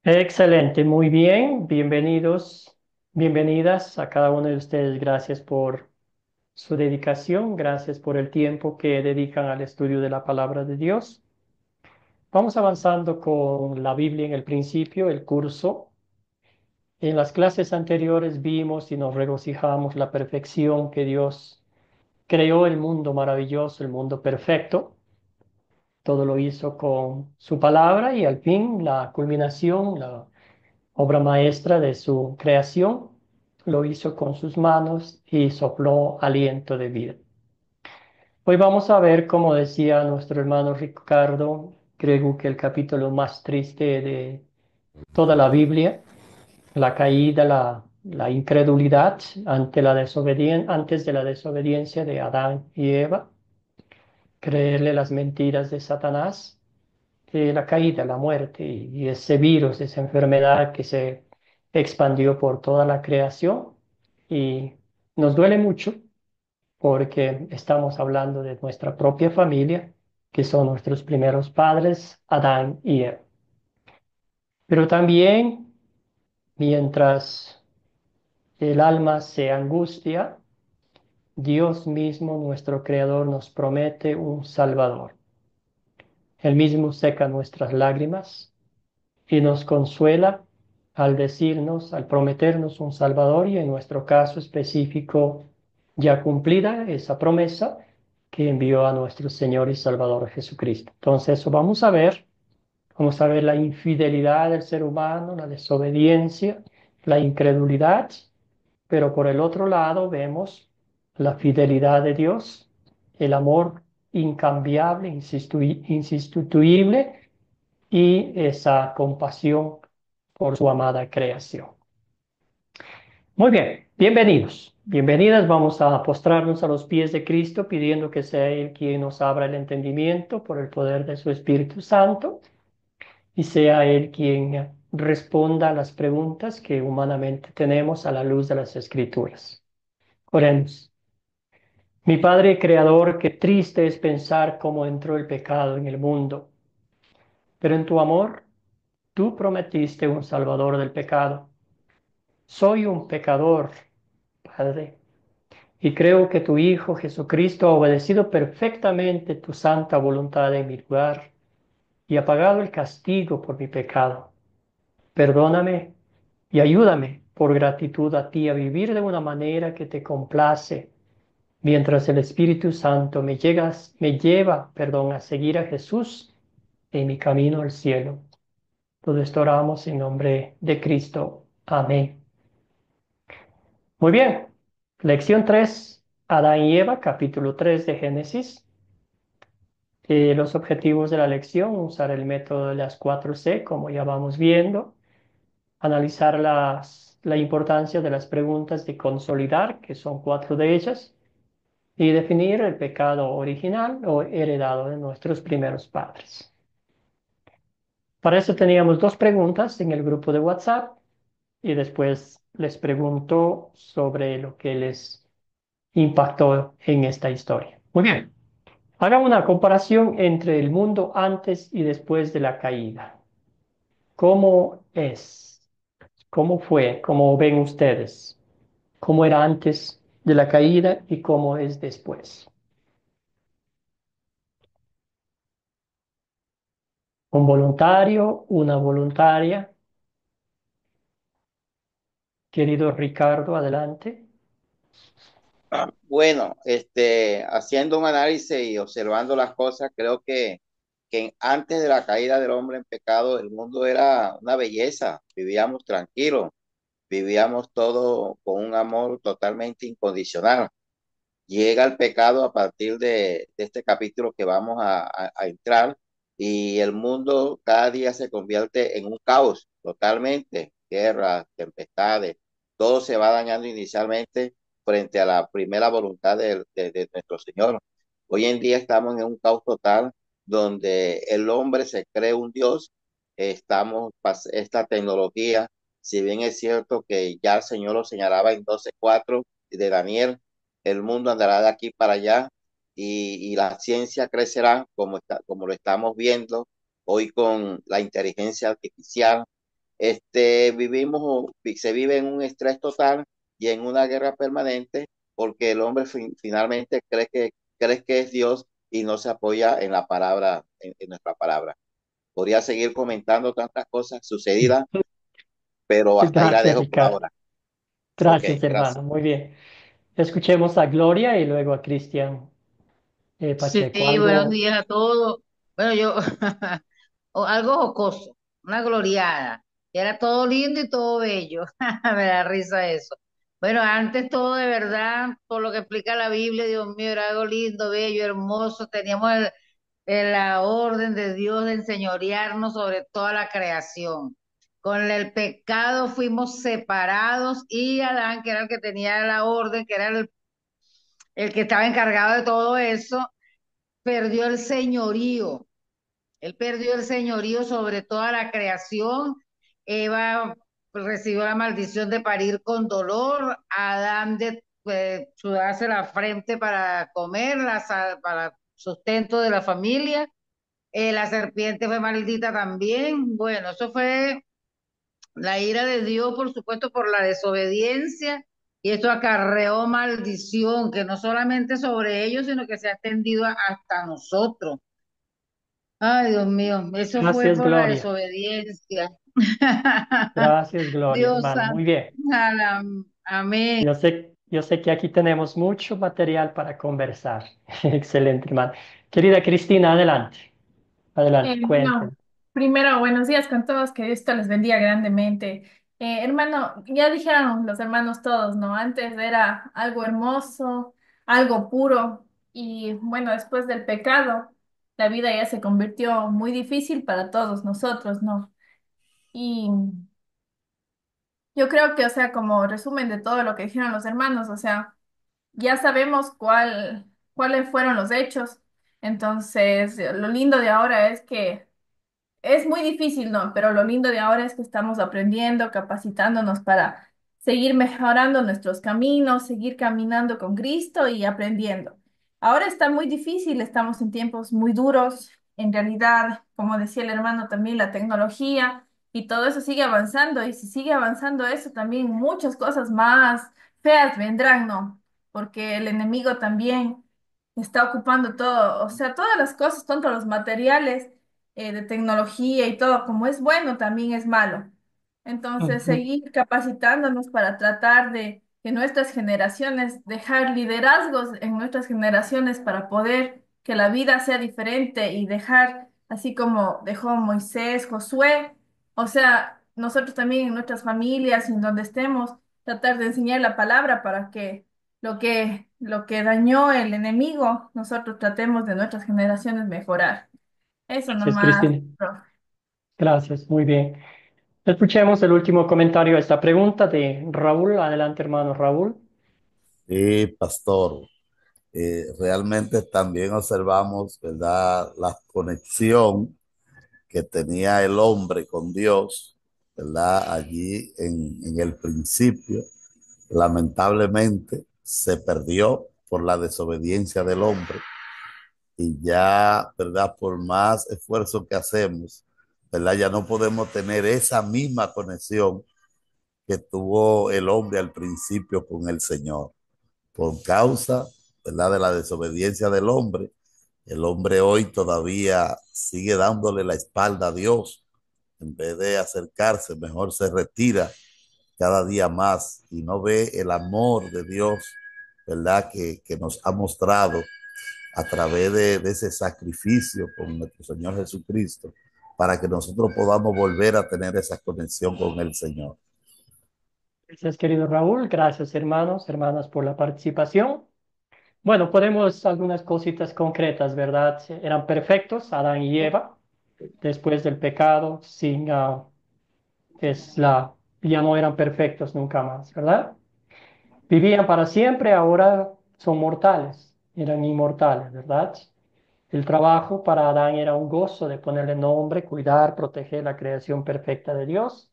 Excelente, muy bien. Bienvenidos, bienvenidas a cada uno de ustedes. Gracias por su dedicación, gracias por el tiempo que dedican al estudio de la palabra de Dios. Vamos avanzando con la Biblia en el principio, el curso. En las clases anteriores vimos y nos regocijamos la perfección que Dios creó el mundo maravilloso, el mundo perfecto. Todo lo hizo con su palabra y al fin la culminación, la obra maestra de su creación, lo hizo con sus manos y sopló aliento de vida. Hoy vamos a ver, como decía nuestro hermano Ricardo, creo que el capítulo más triste de toda la Biblia, la caída, la incredulidad ante antes de la desobediencia de Adán y Eva, creerle las mentiras de Satanás, la caída, la muerte y ese virus, esa enfermedad que se expandió por toda la creación y nos duele mucho porque estamos hablando de nuestra propia familia, que son nuestros primeros padres, Adán y Eva. Pero también, mientras el alma se angustia, Dios mismo, nuestro Creador, nos promete un Salvador. Él mismo seca nuestras lágrimas y nos consuela al decirnos, al prometernos un Salvador y en nuestro caso específico ya cumplida esa promesa que envió a nuestro Señor y Salvador Jesucristo. Entonces eso vamos a ver la infidelidad del ser humano, la desobediencia, la incredulidad, pero por el otro lado vemos la fidelidad de Dios, el amor incambiable, insustituible y esa compasión por su amada creación. Muy bien, bienvenidos, bienvenidas. Vamos a postrarnos a los pies de Cristo pidiendo que sea Él quien nos abra el entendimiento por el poder de su Espíritu Santo y sea Él quien responda a las preguntas que humanamente tenemos a la luz de las Escrituras. Oremos. Mi Padre Creador, qué triste es pensar cómo entró el pecado en el mundo, pero en tu amor tú prometiste un Salvador del pecado. Soy un pecador, Padre, y creo que tu Hijo Jesucristo ha obedecido perfectamente tu santa voluntad en mi lugar y ha pagado el castigo por mi pecado. Perdóname y ayúdame por gratitud a ti a vivir de una manera que te complace, mientras el Espíritu Santo me lleva, a seguir a Jesús en mi camino al cielo. Todo esto oramos en nombre de Cristo. Amén. Muy bien. Lección 3, Adán y Eva, capítulo 3 de Génesis. Los objetivos de la lección, usar el método de las 4C, como ya vamos viendo, analizar la importancia de las preguntas de consolidar, que son 4 de ellas, y definir el pecado original o heredado de nuestros primeros padres. Para eso teníamos dos preguntas en el grupo de WhatsApp y después les pregunto sobre lo que les impactó en esta historia. Muy bien. Haga una comparación entre el mundo antes y después de la caída. ¿Cómo es? ¿Cómo fue? ¿Cómo ven ustedes? ¿Cómo era antes de la caída y cómo es después? Un voluntario, una voluntaria. Querido Ricardo, adelante. Bueno, haciendo un análisis y observando las cosas, creo que antes de la caída del hombre en pecado, el mundo era una belleza, vivíamos tranquilos, vivíamos todo con un amor totalmente incondicional. Llega el pecado a partir de este capítulo que vamos a entrar y el mundo cada día se convierte en un caos totalmente, guerras, tempestades, todo se va dañando inicialmente frente a la primera voluntad de nuestro Señor. Hoy en día estamos en un caos total donde el hombre se cree un Dios, esta tecnología, si bien es cierto que ya el Señor lo señalaba en 12:4 de Daniel, el mundo andará de aquí para allá y la ciencia crecerá como lo estamos viendo hoy con la inteligencia artificial. se vive en un estrés total y en una guerra permanente porque el hombre finalmente cree que es Dios y no se apoya en la palabra, en nuestra palabra. Podría seguir comentando tantas cosas sucedidas, pero hasta ahí la Gracias, dejo por Ricardo. ahora. Ok, Gracias, gracias. hermano. Muy bien. Escuchemos a Gloria y luego a Cristian Sí, Pacheco. buenos Algo. días a todos. Bueno, yo, o algo jocoso, una gloriada. Era todo lindo y todo bello. Me da risa eso. Bueno, antes todo de verdad, por lo que explica la Biblia, Dios mío, era algo lindo, bello, hermoso. Teníamos la orden de Dios de enseñorearnos sobre toda la creación. Con el pecado fuimos separados y Adán, que era el que tenía la orden, que era el que estaba encargado de todo eso, perdió el señorío. Él perdió el señorío sobre toda la creación. Eva recibió la maldición de parir con dolor. Adán de sudarse la frente para comer, para sustento de la familia. La serpiente fue maldita también. Bueno, eso fue la ira de Dios, por supuesto, por la desobediencia. Y esto acarreó maldición, que no solamente sobre ellos, sino que se ha extendido hasta nosotros. Ay, Dios mío, eso fue Gracias, por la Gloria. desobediencia. Gracias, Gloria, Dios hermano. santo, Muy bien. amén. Yo sé que aquí tenemos mucho material para conversar. Excelente, hermano. Querida Cristina, adelante. Adelante, cuéntenos. Bueno, primero, buenos días con todos, que esto les bendiga grandemente. Hermano, ya dijeron los hermanos todos, ¿no? Antes era algo hermoso, algo puro, y bueno, después del pecado, la vida ya se convirtió muy difícil para todos nosotros, ¿no? Y yo creo que, o sea, como resumen de todo lo que dijeron los hermanos, o sea, ya sabemos cuáles fueron los hechos. Entonces, lo lindo de ahora es que es muy difícil, ¿no? Pero lo lindo de ahora es que estamos aprendiendo, capacitándonos para seguir mejorando nuestros caminos, seguir caminando con Cristo y aprendiendo. Ahora está muy difícil, estamos en tiempos muy duros. En realidad, como decía el hermano, también la tecnología y todo eso sigue avanzando. Y si sigue avanzando eso, también muchas cosas más feas vendrán, ¿no? Porque el enemigo también está ocupando todo, o sea, todas las cosas, tanto los materiales de tecnología y todo, como es bueno, también es malo. Entonces, Ujú. seguir capacitándonos para tratar de que nuestras generaciones, dejar liderazgos en nuestras generaciones para poder que la vida sea diferente y dejar, así como dejó Moisés, Josué, o sea, nosotros también en nuestras familias y en donde estemos, tratar de enseñar la palabra para que lo que dañó el enemigo, nosotros tratemos de nuestras generaciones mejorar. Eso Gracias, nomás, Cristina. profe. Gracias, muy bien. Escuchemos el último comentario a esta pregunta de Raúl. Adelante, hermano Raúl. Sí, pastor. Realmente también observamos, ¿verdad?, la conexión que tenía el hombre con Dios, ¿verdad? Allí en el principio, lamentablemente se perdió por la desobediencia del hombre y ya, ¿verdad? Por más esfuerzo que hacemos, ¿verdad? Ya no podemos tener esa misma conexión que tuvo el hombre al principio con el Señor por causa, ¿verdad?, de la desobediencia del hombre. El hombre hoy todavía sigue dándole la espalda a Dios. En vez de acercarse, mejor se retira cada día más y no ve el amor de Dios, ¿verdad?, que nos ha mostrado a través de ese sacrificio con nuestro Señor Jesucristo, para que nosotros podamos volver a tener esa conexión con el Señor. Gracias, querido Raúl. Gracias, hermanos, hermanas, por la participación. Bueno, podemos algunas cositas concretas, ¿verdad? Eran perfectos, Adán y Eva, después del pecado, ya no eran perfectos nunca más, ¿verdad? Vivían para siempre, ahora son mortales, eran inmortales, ¿verdad? El trabajo para Adán era un gozo de ponerle nombre, cuidar, proteger la creación perfecta de Dios.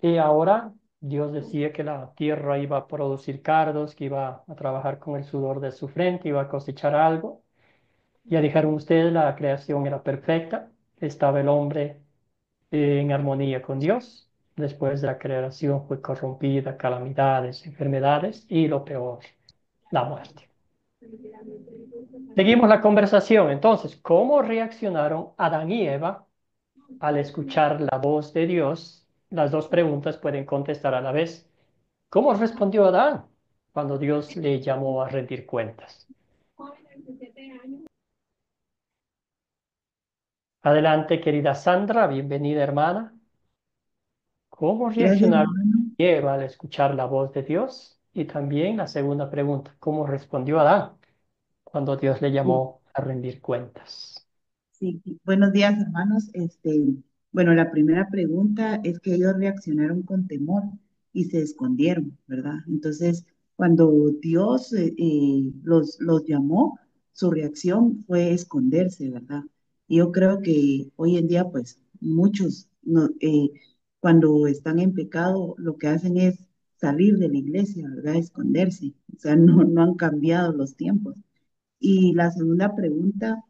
Y ahora Dios decía que la tierra iba a producir cardos, que iba a trabajar con el sudor de su frente, iba a cosechar algo. Ya dijeron ustedes, la creación era perfecta, estaba el hombre en armonía con Dios. después de la creación fue corrompida, calamidades, enfermedades y lo peor, la muerte. Seguimos la conversación. Entonces, ¿cómo reaccionaron Adán y Eva al escuchar la voz de Dios? Las dos preguntas pueden contestar a la vez. ¿Cómo respondió Adán cuando Dios le llamó a rendir cuentas? Adelante, querida Sandra, bienvenida hermana. ¿Cómo Gracias, reaccionaron hermano. Eva al escuchar la voz de Dios? Y también la segunda pregunta, ¿cómo respondió Adán cuando Dios le Sí, llamó a rendir cuentas? sí. Buenos días, hermanos. Bueno, la primera pregunta es que ellos reaccionaron con temor y se escondieron, ¿verdad? Entonces, cuando Dios los llamó, su reacción fue esconderse, ¿verdad? Y yo creo que hoy en día, pues, muchos cuando están en pecado, lo que hacen es salir de la iglesia, ¿verdad? Esconderse. O sea, no han cambiado los tiempos. Y la segunda pregunta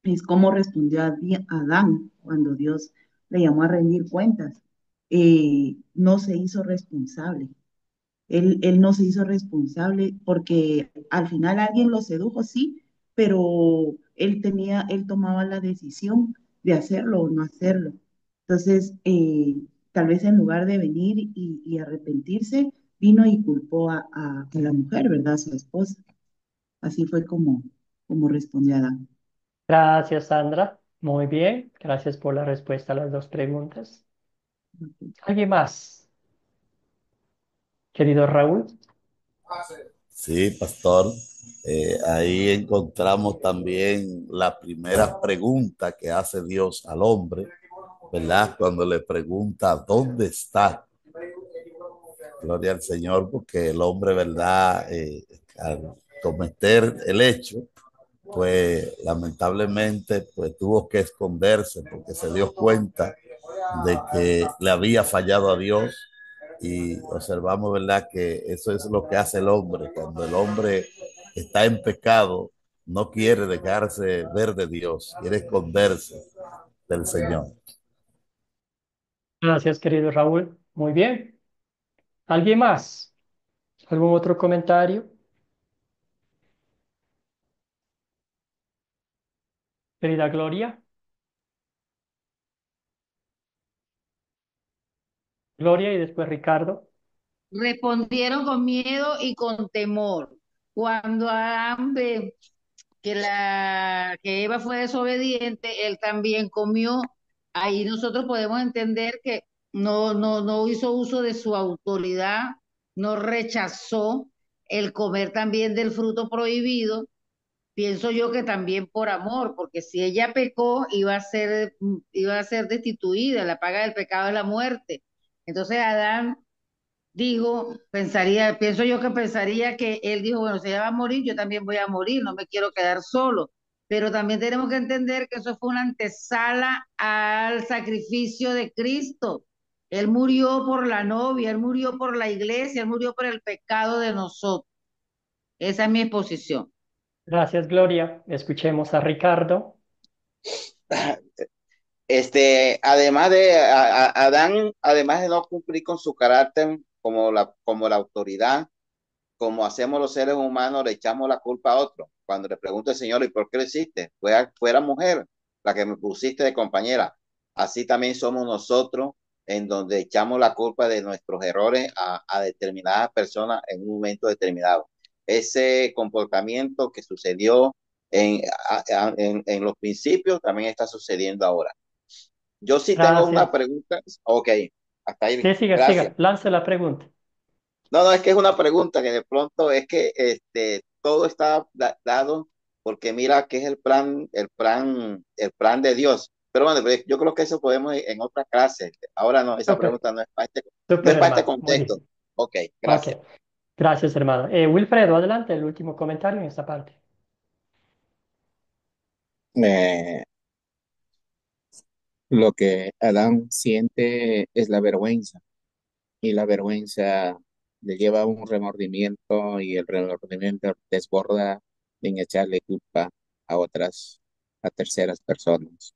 es cómo respondió Adán cuando Dios le llamó a rendir cuentas. No se hizo responsable. Él no se hizo responsable porque al final alguien lo sedujo, sí, pero él tomaba la decisión de hacerlo o no hacerlo. Entonces, tal vez en lugar de venir y arrepentirse, vino y culpó a la mujer, ¿verdad? A su esposa. Así fue como respondió Adán. Gracias, Sandra. Muy bien. Gracias por la respuesta a las dos preguntas. ¿Alguien más? Querido Raúl. Sí, pastor. Ahí encontramos también la primera pregunta que hace Dios al hombre, ¿verdad? Cuando le pregunta, ¿dónde está? Gloria al Señor, porque el hombre, ¿verdad? Al cometer el hecho, pues lamentablemente pues tuvo que esconderse porque se dio cuenta de que le había fallado a Dios y observamos, ¿verdad? Que eso es lo que hace el hombre. Cuando el hombre está en pecado, no quiere dejarse ver de Dios, quiere esconderse del Señor. Gracias, querido Raúl. Muy bien. ¿Alguien más? ¿Algún otro comentario? Querida Gloria. Gloria y después Ricardo. Respondieron con miedo y con temor. Cuando Adán ve que Eva fue desobediente, él también comió. Ahí nosotros podemos entender que no hizo uso de su autoridad, no rechazó el comer también del fruto prohibido. Pienso yo que también por amor, porque si ella pecó, iba a ser destituida, la paga del pecado es la muerte. Entonces Adán digo, pienso yo que pensaría que él dijo, bueno, si ella va a morir, yo también voy a morir, no me quiero quedar solo. Pero también tenemos que entender que eso fue una antesala al sacrificio de Cristo. Él murió por la novia, él murió por la iglesia, él murió por el pecado de nosotros. Esa es mi exposición. Gracias, Gloria. Escuchemos a Ricardo. Además Adán, además de no cumplir con su carácter como la autoridad, como hacemos los seres humanos, le echamos la culpa a otro. Cuando le pregunto al Señor, ¿y por qué lo hiciste? Fue la mujer la que me pusiste de compañera. Así también somos nosotros, en donde echamos la culpa de nuestros errores a determinadas personas en un momento determinado. Ese comportamiento que sucedió en los principios también está sucediendo ahora. Yo sí tengo una Gracias. pregunta. Ok, hasta ahí. Sí, siga, Gracias. siga. Lance la pregunta. No, es que es una pregunta que de pronto es que todo está dado porque mira que es el plan de Dios. Pero bueno, pues, yo creo que eso podemos ir en otra clase. Ahora no, esa Súper, pregunta no súper, es para este hermano. contexto. Buenísimo. Ok, Ok. gracias. Gracias, hermano. Wilfredo, adelante, el último comentario en esta parte. Eh, lo que Adán siente es la vergüenza y la vergüenza le lleva a un remordimiento y el remordimiento desborda en echarle culpa a a terceras personas.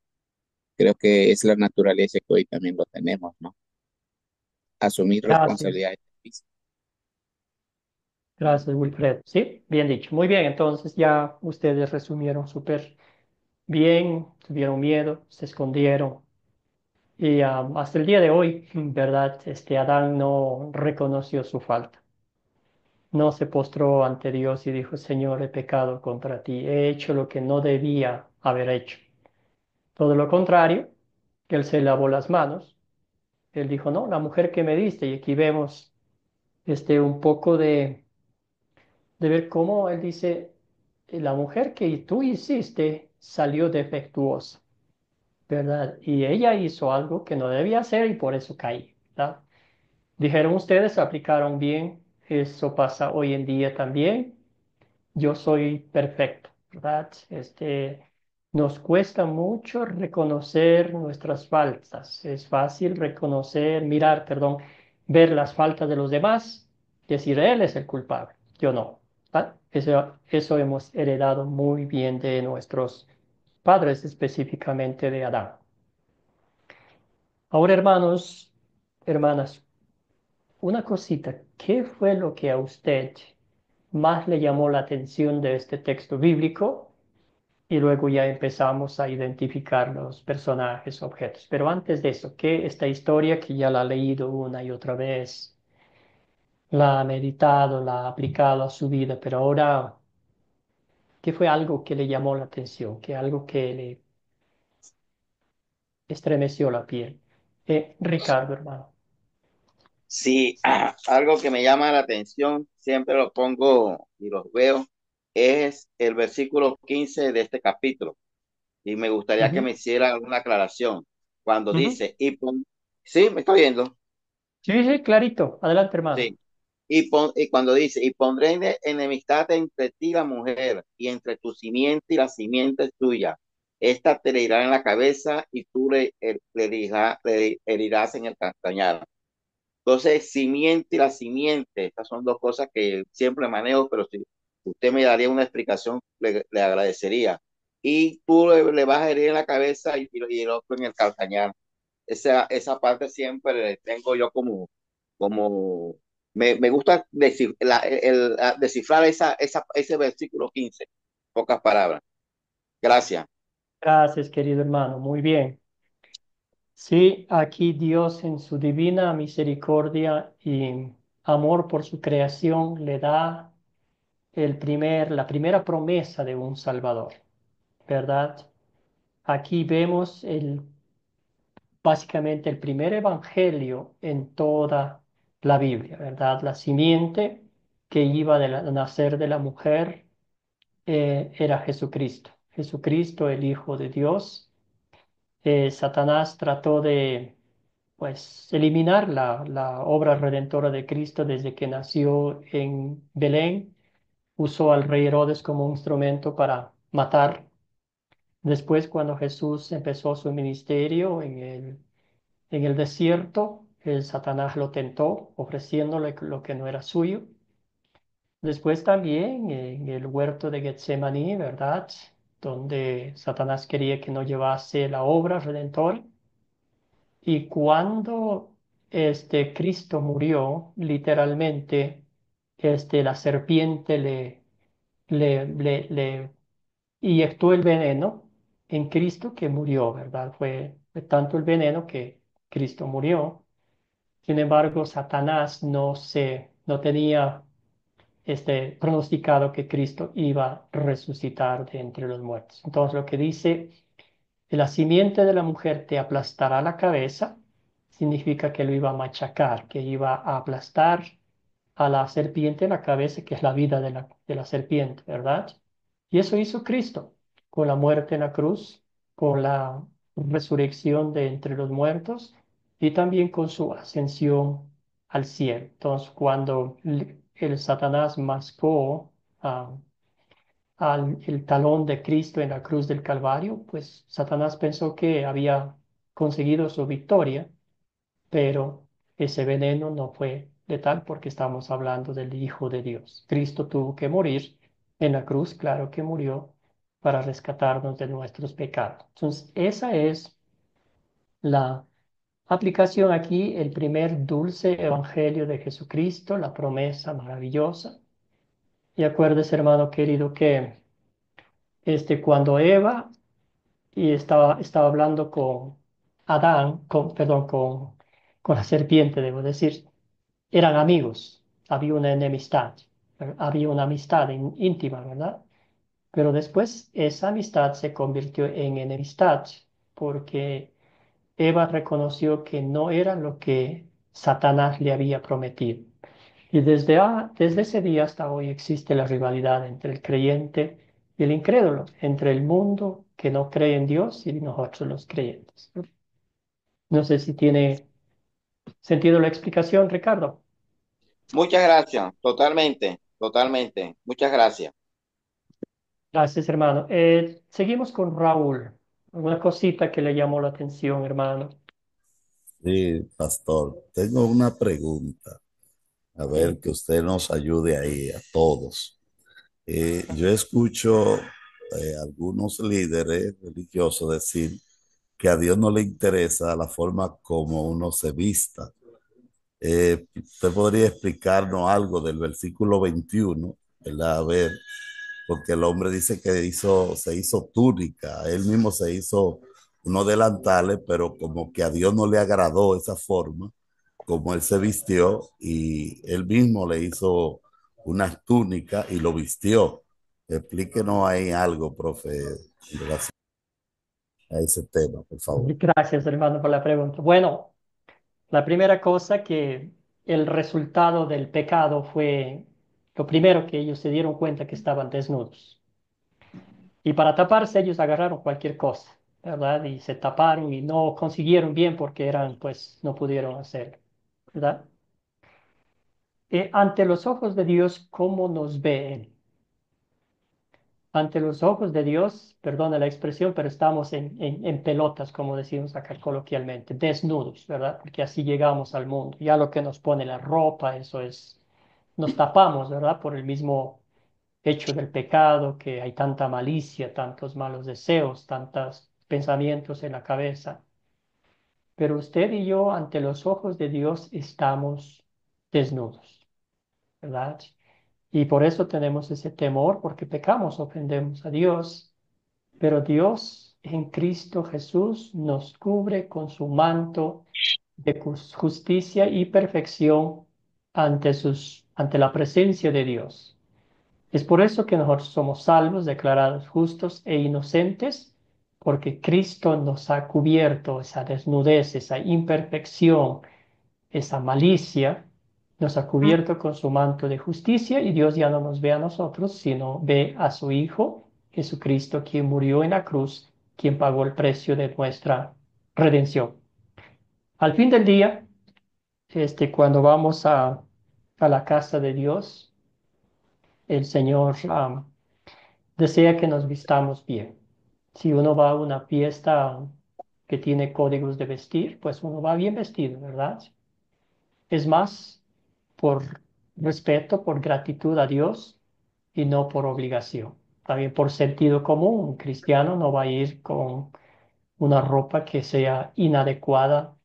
Creo que es la naturaleza que hoy también lo tenemos, ¿no? asumir Gracias. responsabilidades. Gracias, Wilfred. Sí, bien dicho. Muy bien, entonces ya ustedes resumieron súper bien, tuvieron miedo, se escondieron. Y hasta el día de hoy, ¿verdad? Adán no reconoció su falta. No se postró ante Dios y dijo, Señor, he pecado contra ti, he hecho lo que no debía haber hecho. Todo lo contrario, que él se lavó las manos. Él dijo, no, la mujer que me diste. Y aquí vemos un poco de ver cómo él dice, la mujer que tú hiciste salió defectuosa, ¿verdad? Y ella hizo algo que no debía hacer y por eso caí, ¿verdad? Dijeron ustedes, aplicaron bien, eso pasa hoy en día también. Yo soy perfecto, ¿verdad? Nos cuesta mucho reconocer nuestras faltas. Es fácil reconocer, mirar, perdón, ver las faltas de los demás, decir, él es el culpable, yo no. ¿Verdad? Eso hemos heredado muy bien de nuestros padres, específicamente de Adán. Ahora, hermanos, hermanas, una cosita, ¿qué fue lo que a usted más le llamó la atención de este texto bíblico? Y luego ya empezamos a identificar los personajes, objetos. Pero antes de eso, ¿qué esta historia que ya la ha leído una y otra vez, la ha meditado, la ha aplicado a su vida, pero ahora, ¿qué fue algo que le llamó la atención? ¿Qué algo que le estremeció la piel? Ricardo, hermano. Sí, algo que me llama la atención, siempre lo pongo y los veo, es el versículo 15 de este capítulo. Y me gustaría que Ujú, me hiciera alguna aclaración. Cuando ujú. dice, sí, me está viendo. Sí, sí, clarito. Adelante, hermano. Sí. Y cuando dice, y pondré enemistad entre ti y la mujer, y entre tu simiente y la simiente tuya. Esta te herirá en la cabeza y tú le herirás en el castañar. Entonces, simiente y la simiente, estas son dos cosas que siempre manejo, pero si usted me daría una explicación, le agradecería. Y tú le vas a herir en la cabeza y el otro en el calcañar. Esa parte siempre tengo yo como me gusta descifrar ese versículo 15 pocas palabras. Gracias. Gracias, querido hermano. Muy bien. Sí, aquí Dios en su divina misericordia y amor por su creación le da la primera promesa de un Salvador, ¿verdad? Aquí vemos básicamente el primer evangelio en toda la Biblia, ¿verdad? La simiente que iba a nacer de la mujer era Jesucristo. Jesucristo, el Hijo de Dios. Satanás trató de, pues, eliminar la obra redentora de Cristo desde que nació en Belén. Usó al rey Herodes como un instrumento para matar. Después, cuando Jesús empezó su ministerio en el desierto, el Satanás lo tentó, ofreciéndole lo que no era suyo. Después también en el huerto de Getsemaní, ¿verdad? Donde Satanás quería que no llevase la obra redentora. Y cuando Cristo murió, literalmente, la serpiente le inyectó el veneno en Cristo que murió, ¿verdad? Fue tanto el veneno que Cristo murió. Sin embargo, Satanás no tenía pronosticado que Cristo iba a resucitar de entre los muertos. Entonces, lo que dice la simiente de la mujer te aplastará la cabeza, significa que lo iba a machacar, que iba a aplastar a la serpiente en la cabeza, que es la vida de la serpiente, ¿verdad? Y eso hizo Cristo con la muerte en la cruz, con la resurrección de entre los muertos y también con su ascensión al cielo. Entonces, cuando el Satanás mascó a el talón de Cristo en la cruz del Calvario, pues Satanás pensó que había conseguido su victoria, pero ese veneno no fue letal porque estamos hablando del Hijo de Dios. Cristo tuvo que morir en la cruz, claro que murió para rescatarnos de nuestros pecados. Entonces, esa es la Aplicación aquí, el primer dulce evangelio de Jesucristo, la promesa maravillosa. Y acuérdese, hermano querido, que cuando Eva estaba hablando con Adán, perdón, con la serpiente, debo decir, eran amigos, había una enemistad, había una amistad íntima, ¿verdad? Pero después esa amistad se convirtió en enemistad porque Eva reconoció que no era lo que Satanás le había prometido. Y desde ese día hasta hoy existe la rivalidad entre el creyente y el incrédulo, entre el mundo que no cree en Dios y nosotros los creyentes. No sé si tiene sentido la explicación, Ricardo. Muchas gracias, totalmente, totalmente. Muchas gracias. Gracias, hermano. Seguimos con Raúl. Una cosita que le llamó la atención, hermano. Sí, pastor, tengo una pregunta. A ver Sí. que usted nos ayude ahí a todos. Yo escucho algunos líderes religiosos decir que a Dios no le interesa la forma como uno se vista. ¿Usted podría explicarnos algo del versículo 21, ¿verdad? A ver, porque el hombre dice que se hizo túnica, él mismo se hizo unos delantales, pero como que a Dios no le agradó esa forma, como él se vistió, y él mismo le hizo unas túnicas y lo vistió. Explíquenos ahí algo, profe, en relación a ese tema, por favor. Gracias, hermano, por la pregunta. Bueno, la primera cosa que el resultado del pecado fue lo primero que ellos se dieron cuenta que estaban desnudos. Y para taparse ellos agarraron cualquier cosa, ¿verdad? Y se taparon y no consiguieron bien porque pues, no pudieron hacerlo, ¿verdad? Ante los ojos de Dios, ¿cómo nos ve Él? Ante los ojos de Dios, perdona la expresión, pero estamos en pelotas, como decimos acá coloquialmente, desnudos, ¿verdad? Porque así llegamos al mundo. Ya lo que nos pone la ropa, eso es, nos tapamos, ¿verdad? Por el mismo hecho del pecado, que hay tanta malicia, tantos malos deseos, tantos pensamientos en la cabeza. Pero usted y yo, ante los ojos de Dios, estamos desnudos, ¿verdad? Y por eso tenemos ese temor, porque pecamos, ofendemos a Dios. Pero Dios en Cristo Jesús nos cubre con su manto de justicia y perfección ante la presencia de Dios. Es por eso que nosotros somos salvos, declarados justos e inocentes, porque Cristo nos ha cubierto esa desnudez, esa imperfección, esa malicia, nos ha cubierto con su manto de justicia y Dios ya no nos ve a nosotros, sino ve a su Hijo Jesucristo, quien murió en la cruz, quien pagó el precio de nuestra redención. Al fin del día, cuando vamos a la casa de Dios, el Señor desea que nos vistamos bien. Si uno va a una fiesta que tiene códigos de vestir, pues uno va bien vestido, ¿verdad? Es más por respeto, por gratitud a Dios y no por obligación. También por sentido común, un cristiano no va a ir con una ropa que sea inadecuada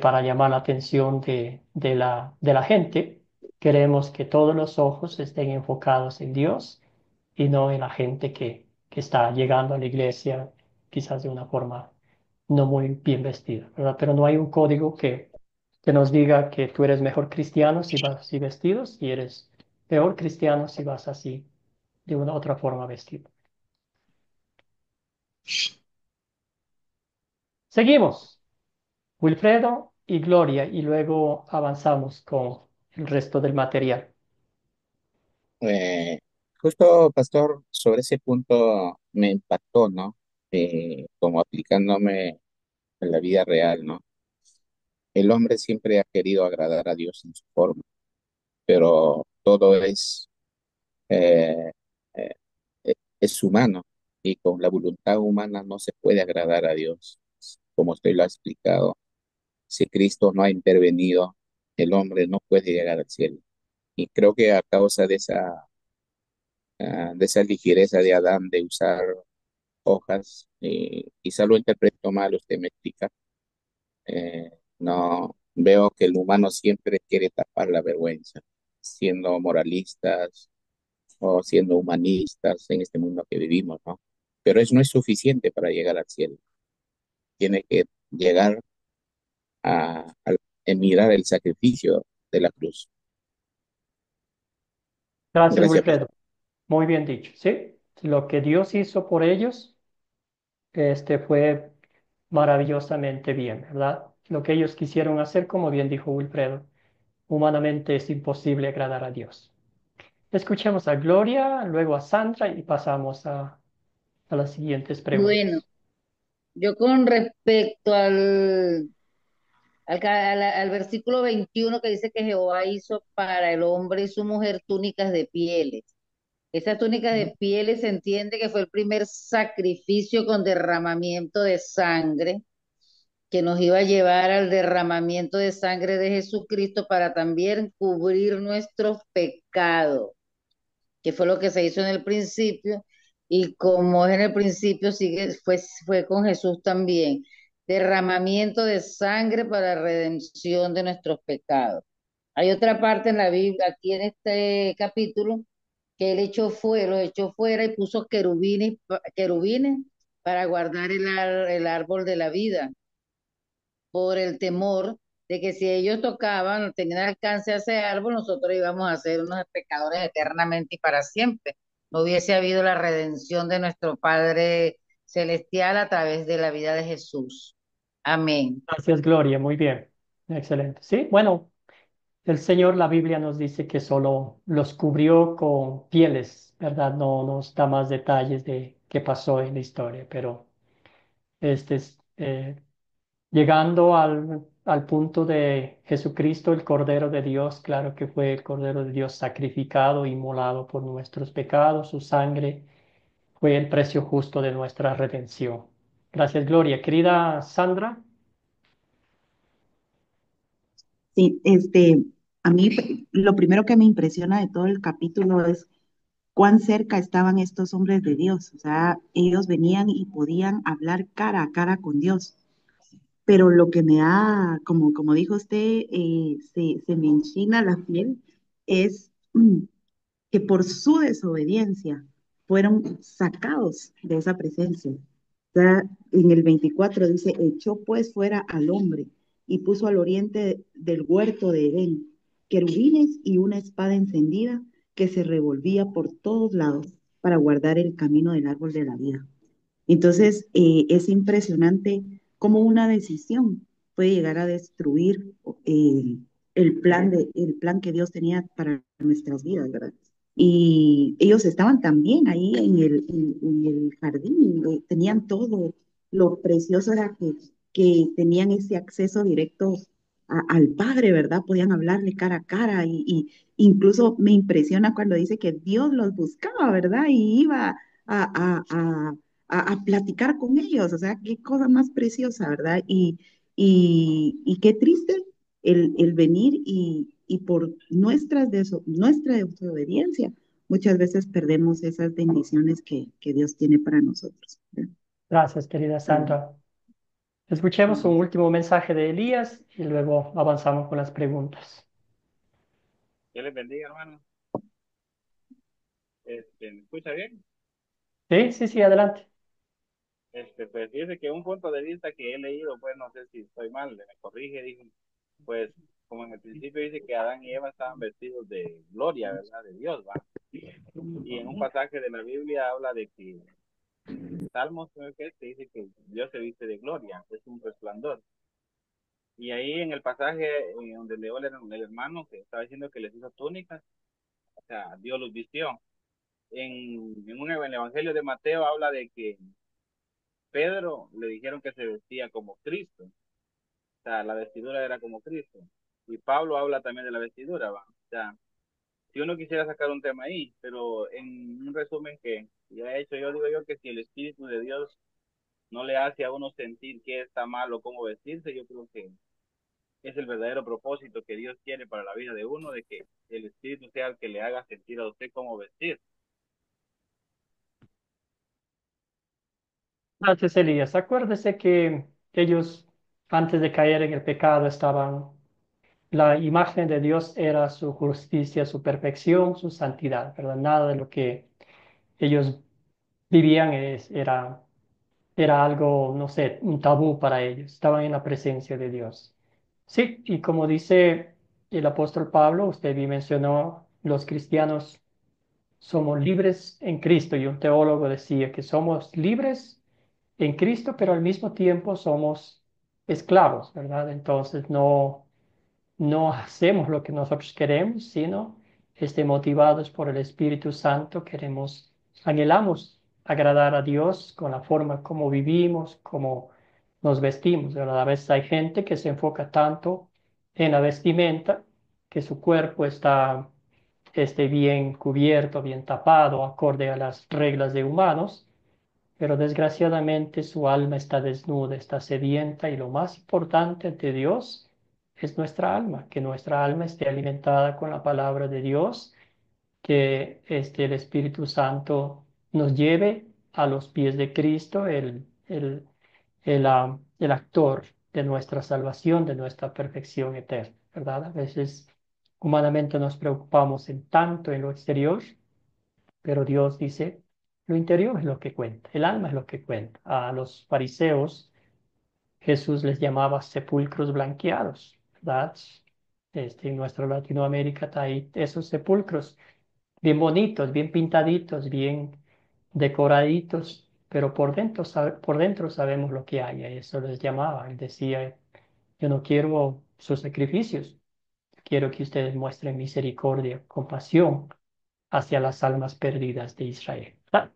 para llamar la atención de la gente. Queremos que todos los ojos estén enfocados en Dios y no en la gente que está llegando a la iglesia quizás de una forma no muy bien vestida, ¿verdad? Pero no hay un código que nos diga que tú eres mejor cristiano si vas así vestidos y eres peor cristiano si vas así de una otra forma vestido. Seguimos. Wilfredo y Gloria, y luego avanzamos con el resto del material. Eh, Justo, pastor, sobre ese punto me impactó, ¿no? Como aplicándome en la vida real, ¿no? El hombre siempre ha querido agradar a Dios en su forma, pero todo eh, eh, es humano y con la voluntad humana no se puede agradar a Dios. Como usted lo ha explicado, si Cristo no ha intervenido, el hombre no puede llegar al cielo. Y creo que a causa de esa ligereza de Adán de usar hojas, quizá lo interpreto mal, usted me explica, No, veo que el humano siempre quiere tapar la vergüenza, siendo moralistas o siendo humanistas en este mundo que vivimos, ¿no? Pero eso no es suficiente para llegar al cielo. Tiene que llegar a mirar el sacrificio de la cruz. Gracias, Gracias, Wilfredo. pastor. Muy bien dicho, ¿sí? Lo que Dios hizo por ellos, fue maravillosamente bien, ¿verdad? Lo que ellos quisieron hacer, como bien dijo Wilfredo, humanamente es imposible agradar a Dios. Escuchemos a Gloria, luego a Sandra y pasamos a las siguientes Bueno, preguntas. yo con respecto al versículo 21 que dice que Jehová hizo para el hombre y su mujer túnicas de pieles. Esas túnicas de pieles se entiende que fue el primer sacrificio con derramamiento de sangre que nos iba a llevar al derramamiento de sangre de Jesucristo para también cubrir nuestros pecados, que fue lo que se hizo en el principio, y como es en el principio, fue con Jesús también. Derramamiento de sangre para redención de nuestros pecados. Hay otra parte en la Biblia, aquí en este capítulo, que los echó fuera y puso querubines para guardar el árbol de la vida, por el temor de que si ellos tocaban, tenían alcance a ese árbol, nosotros íbamos a ser unos pecadores eternamente y para siempre. No hubiese habido la redención de nuestro Padre Celestial a través de la vida de Jesús. Amén. Gracias, Gloria, muy bien. Excelente. Sí, bueno, el Señor, la Biblia nos dice que solo los cubrió con pieles, ¿verdad? No nos da más detalles de qué pasó en la historia, pero este es, llegando al punto de Jesucristo, el Cordero de Dios, claro que fue el Cordero de Dios sacrificado, inmolado por nuestros pecados, su sangre fue el precio justo de nuestra redención. Gracias, Gloria. Querida Sandra, Sí, a mí lo primero que me impresiona de todo el capítulo es cuán cerca estaban estos hombres de Dios. O sea, ellos venían y podían hablar cara a cara con Dios. Pero lo que me da, como dijo usted, se me enchina la piel, es que por su desobediencia fueron sacados de esa presencia. O sea, en el 24 dice, echó pues fuera al hombre y puso al oriente del huerto de Edén querubines y una espada encendida que se revolvía por todos lados para guardar el camino del árbol de la vida. Entonces, es impresionante cómo una decisión puede llegar a destruir el plan que Dios tenía para nuestras vidas, ¿verdad? Y ellos estaban también ahí en el jardín, tenían todo. Lo precioso era que tenían ese acceso directo al Padre, ¿verdad? Podían hablarle cara a cara y incluso me impresiona cuando dice que Dios los buscaba, ¿verdad? Y iba a platicar con ellos, o sea, qué cosa más preciosa, ¿verdad? Y qué triste el venir y por nuestra desobediencia, muchas veces perdemos esas bendiciones que Dios tiene para nosotros, ¿verdad? gracias, querida Sandra. Escuchemos un último mensaje de Elías y luego avanzamos con las preguntas. Dios les bendiga, hermano. ¿Me escucha bien? Sí, sí, sí, adelante. Pues dice que un punto de vista que he leído, pues no sé si estoy mal, me corrige, dijo, pues como en el principio dice que Adán y Eva estaban vestidos de gloria, ¿verdad? De Dios, ¿va? Y en un pasaje de la Biblia habla de que, en Salmos creo que se dice que Dios se viste de gloria, es un resplandor. Y ahí en el pasaje donde leo el hermano que estaba diciendo que les hizo túnicas, o sea, Dios los vistió. En el Evangelio de Mateo habla de que Pedro le dijeron que se vestía como Cristo, o sea, la vestidura era como Cristo. Y Pablo habla también de la vestidura, ¿va? O sea, si uno quisiera sacar un tema ahí, pero en un resumen que ya he hecho, yo digo yo que si el Espíritu de Dios no le hace a uno sentir que está mal o cómo vestirse, yo creo que es el verdadero propósito que Dios quiere para la vida de uno, de que el Espíritu sea el que le haga sentir a usted cómo vestir. Gracias, Elías. Acuérdese que ellos antes de caer en el pecado estaban, la imagen de Dios era su justicia, su perfección, su santidad, ¿verdad? Nada de lo que ellos vivían era algo, no sé, un tabú para ellos. Estaban en la presencia de Dios. Sí, y como dice el apóstol Pablo, usted bien mencionó, los cristianos somos libres en Cristo, y un teólogo decía que somos libres en Cristo, pero al mismo tiempo somos esclavos, ¿verdad? Entonces no hacemos lo que nosotros queremos, sino motivados por el Espíritu Santo, anhelamos agradar a Dios con la forma como vivimos, como nos vestimos, ¿verdad? A veces hay gente que se enfoca tanto en la vestimenta que su cuerpo esté bien cubierto, bien tapado, acorde a las reglas de humanos, pero desgraciadamente su alma está desnuda, está sedienta, y lo más importante ante Dios es nuestra alma, que nuestra alma esté alimentada con la palabra de Dios, que el Espíritu Santo nos lleve a los pies de Cristo, el actor de nuestra salvación, de nuestra perfección eterna, ¿verdad? A veces humanamente nos preocupamos en tanto en lo exterior, pero Dios dice, lo interior es lo que cuenta, el alma es lo que cuenta. A los fariseos Jesús les llamaba sepulcros blanqueados, ¿verdad? En nuestra Latinoamérica está ahí esos sepulcros bien bonitos, bien pintaditos, bien decoraditos, pero por dentro sabemos lo que hay. A eso les llamaba. Él decía, yo no quiero sus sacrificios, quiero que ustedes muestren misericordia, compasión hacia las almas perdidas de Israel. Ah,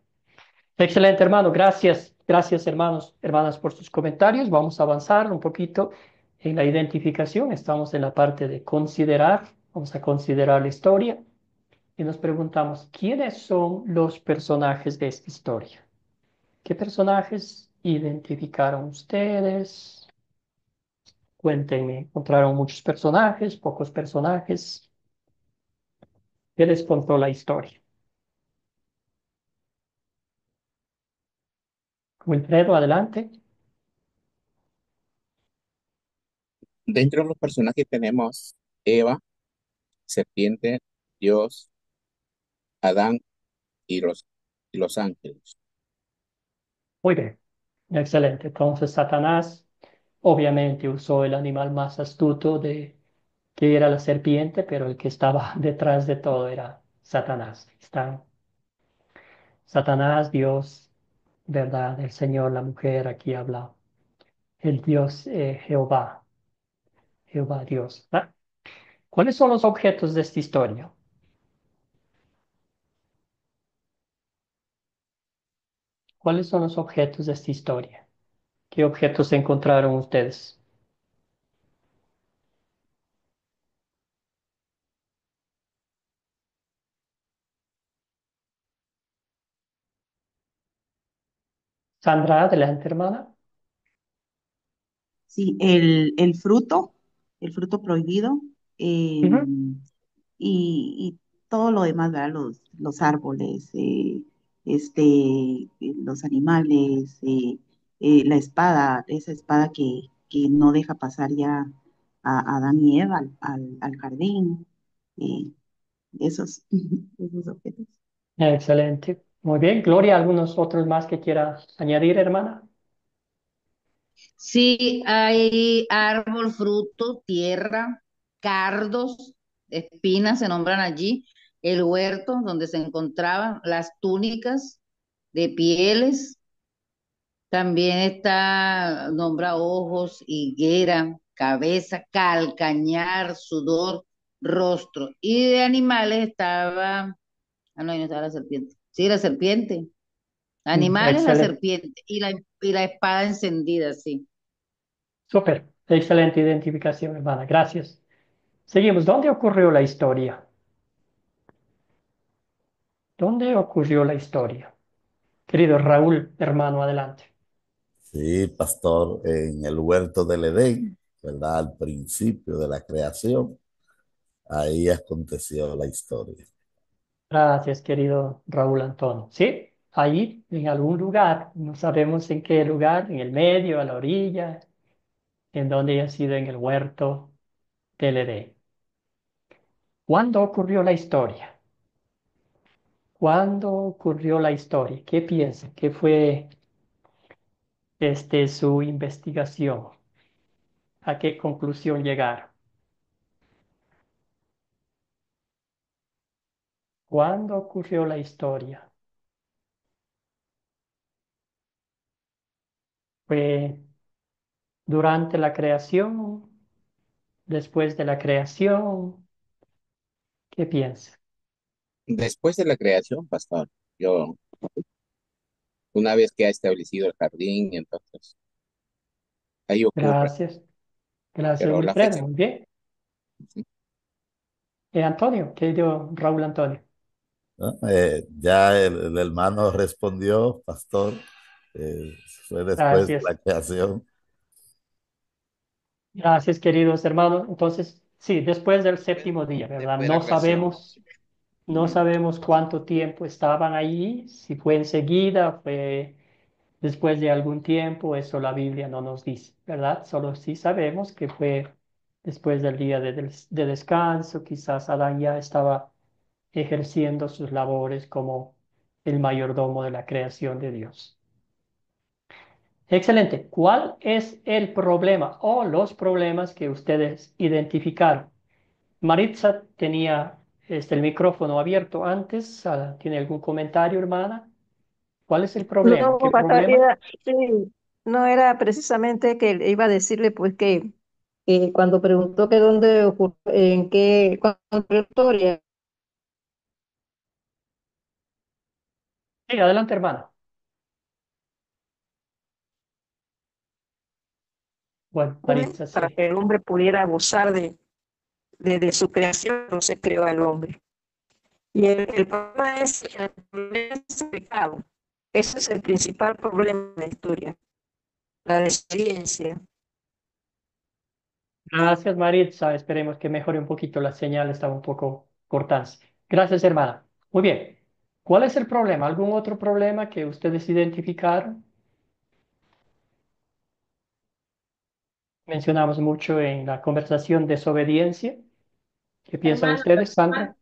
excelente, hermano. Gracias, gracias, hermanos, hermanas, por sus comentarios. Vamos a avanzar un poquito en la identificación. Estamos en la parte de considerar. Vamos a considerar la historia y nos preguntamos, ¿quiénes son los personajes de esta historia? ¿Qué personajes identificaron ustedes? Cuéntenme, ¿encontraron muchos personajes, pocos personajes? ¿Qué les contó la historia? Wilfredo, adelante. Dentro de los personajes tenemos Eva, serpiente, Dios, Adán y los ángeles. Muy bien, excelente. Entonces Satanás obviamente usó el animal más astuto que era la serpiente, pero el que estaba detrás de todo era Satanás. Está Satanás, Dios, ¿verdad? El Señor, la mujer, aquí habla el Dios Jehová, Jehová Dios. ¿Verdad? ¿Cuáles son los objetos de esta historia? ¿Cuáles son los objetos de esta historia? ¿Qué objetos encontraron ustedes? Sandra, adelante, hermana. Sí, el fruto prohibido, eh, Ujú. y todo lo demás, ¿verdad? Los árboles, los animales, la espada, esa espada que no deja pasar ya a Adán y Eva al jardín, eh, esos, esos objetos. Excelente. Muy bien. Gloria, ¿algunos otros más que quiera añadir, hermana? Sí, hay árbol, fruto, tierra, cardos, espinas se nombran allí, el huerto donde se encontraban las túnicas de pieles, también está, nombra ojos, higuera, cabeza, calcañar, sudor, rostro. Y de animales estaba, ah, no, ahí no estaba la serpiente. Sí, la serpiente. Animales, la Excelente. serpiente. Y la espada encendida, sí. Súper. Excelente identificación, hermana. Gracias. Seguimos. ¿Dónde ocurrió la historia? ¿Dónde ocurrió la historia? Querido Raúl, hermano, adelante. Sí, pastor, en el huerto del Edén, ¿verdad? Al principio de la creación, ahí aconteció la historia. Gracias, querido Raúl Antonio. Sí, ahí en algún lugar, no sabemos en qué lugar, en el medio, a la orilla, en donde ha sido en el huerto del Edén. ¿Cuándo ocurrió la historia? ¿Cuándo ocurrió la historia? ¿Qué piensa? ¿Qué fue su investigación? ¿A qué conclusión llegaron? ¿Cuándo ocurrió la historia? ¿Fue durante la creación? ¿Después de la creación? ¿Qué piensa? Después de la creación, pastor, yo, una vez que ha establecido el jardín, entonces ahí ocurre. Gracias. Gracias, Pero la Wilfredo. fecha, Muy bien. Antonio, ¿qué dio Raúl Antonio? ¿No? Ya el hermano respondió, pastor, eh, fue después de Gracias. la creación. Gracias, queridos hermanos. Entonces, sí, después del séptimo día, ¿verdad? Después de la creación. No sabemos cuánto tiempo estaban allí, si fue enseguida, fue después de algún tiempo, eso la Biblia no nos dice, ¿verdad? Solo sí sabemos que fue después del día de descanso, quizás Adán ya estaba ejerciendo sus labores como el mayordomo de la creación de Dios. Excelente. ¿Cuál es el problema o los problemas que ustedes identificaron? Maritza tenía el micrófono abierto antes. ¿Tiene algún comentario, hermana? ¿Cuál es el problema? No, ¿Qué pastor, problema? sí, no era precisamente que iba a decirle pues que cuando preguntó que dónde ocurrió, en qué cuándo ocurrió la historia, Sí, adelante, hermana. Bueno, Maritza, para sí. que el hombre pudiera gozar de su creación, no se creó al hombre. Y el problema es el pecado. Ese es el principal problema de la historia, la desobediencia. Gracias, Maritza. Esperemos que mejore un poquito la señal. Estaba un poco cortante. Gracias, hermana. Muy bien. ¿Cuál es el problema? ¿Algún otro problema que ustedes identificaron? Mencionamos mucho en la conversación desobediencia. ¿Qué piensan Hermano, ustedes, Sandra?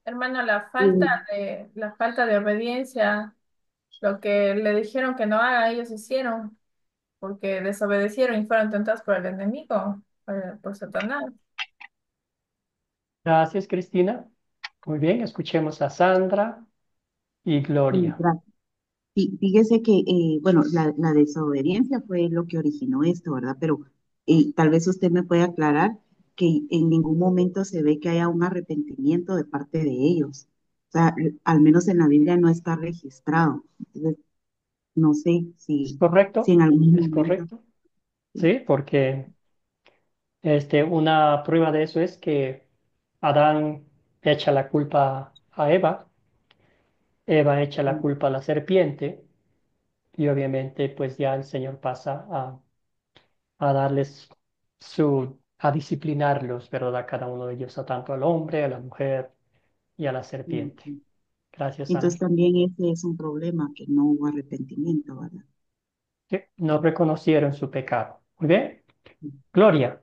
hermano, Mm, la falta de obediencia, lo que le dijeron que no haga, ellos hicieron, porque desobedecieron y fueron tentados por el enemigo, por Satanás. Gracias, Cristina. Muy bien, escuchemos a Sandra y Gloria. Gracias. Fíjese que, bueno, la desobediencia fue lo que originó esto, ¿verdad? Pero tal vez usted me puede aclarar que en ningún momento se ve que haya un arrepentimiento de parte de ellos. O sea, al menos en la Biblia no está registrado. Entonces, no sé ¿Es si correcto? en algún ¿Es momento. correcto? Sí, porque una prueba de eso es que Adán echa la culpa a Eva, Eva echa la culpa a la serpiente y obviamente pues ya el Señor pasa a darles a disciplinarlos, ¿verdad? A cada uno de ellos, a tanto al hombre, a la mujer y a la serpiente. Gracias, Entonces Sandra. también ese es un problema, que no hubo arrepentimiento, ¿verdad? Sí, no reconocieron su pecado. Muy bien. Gloria.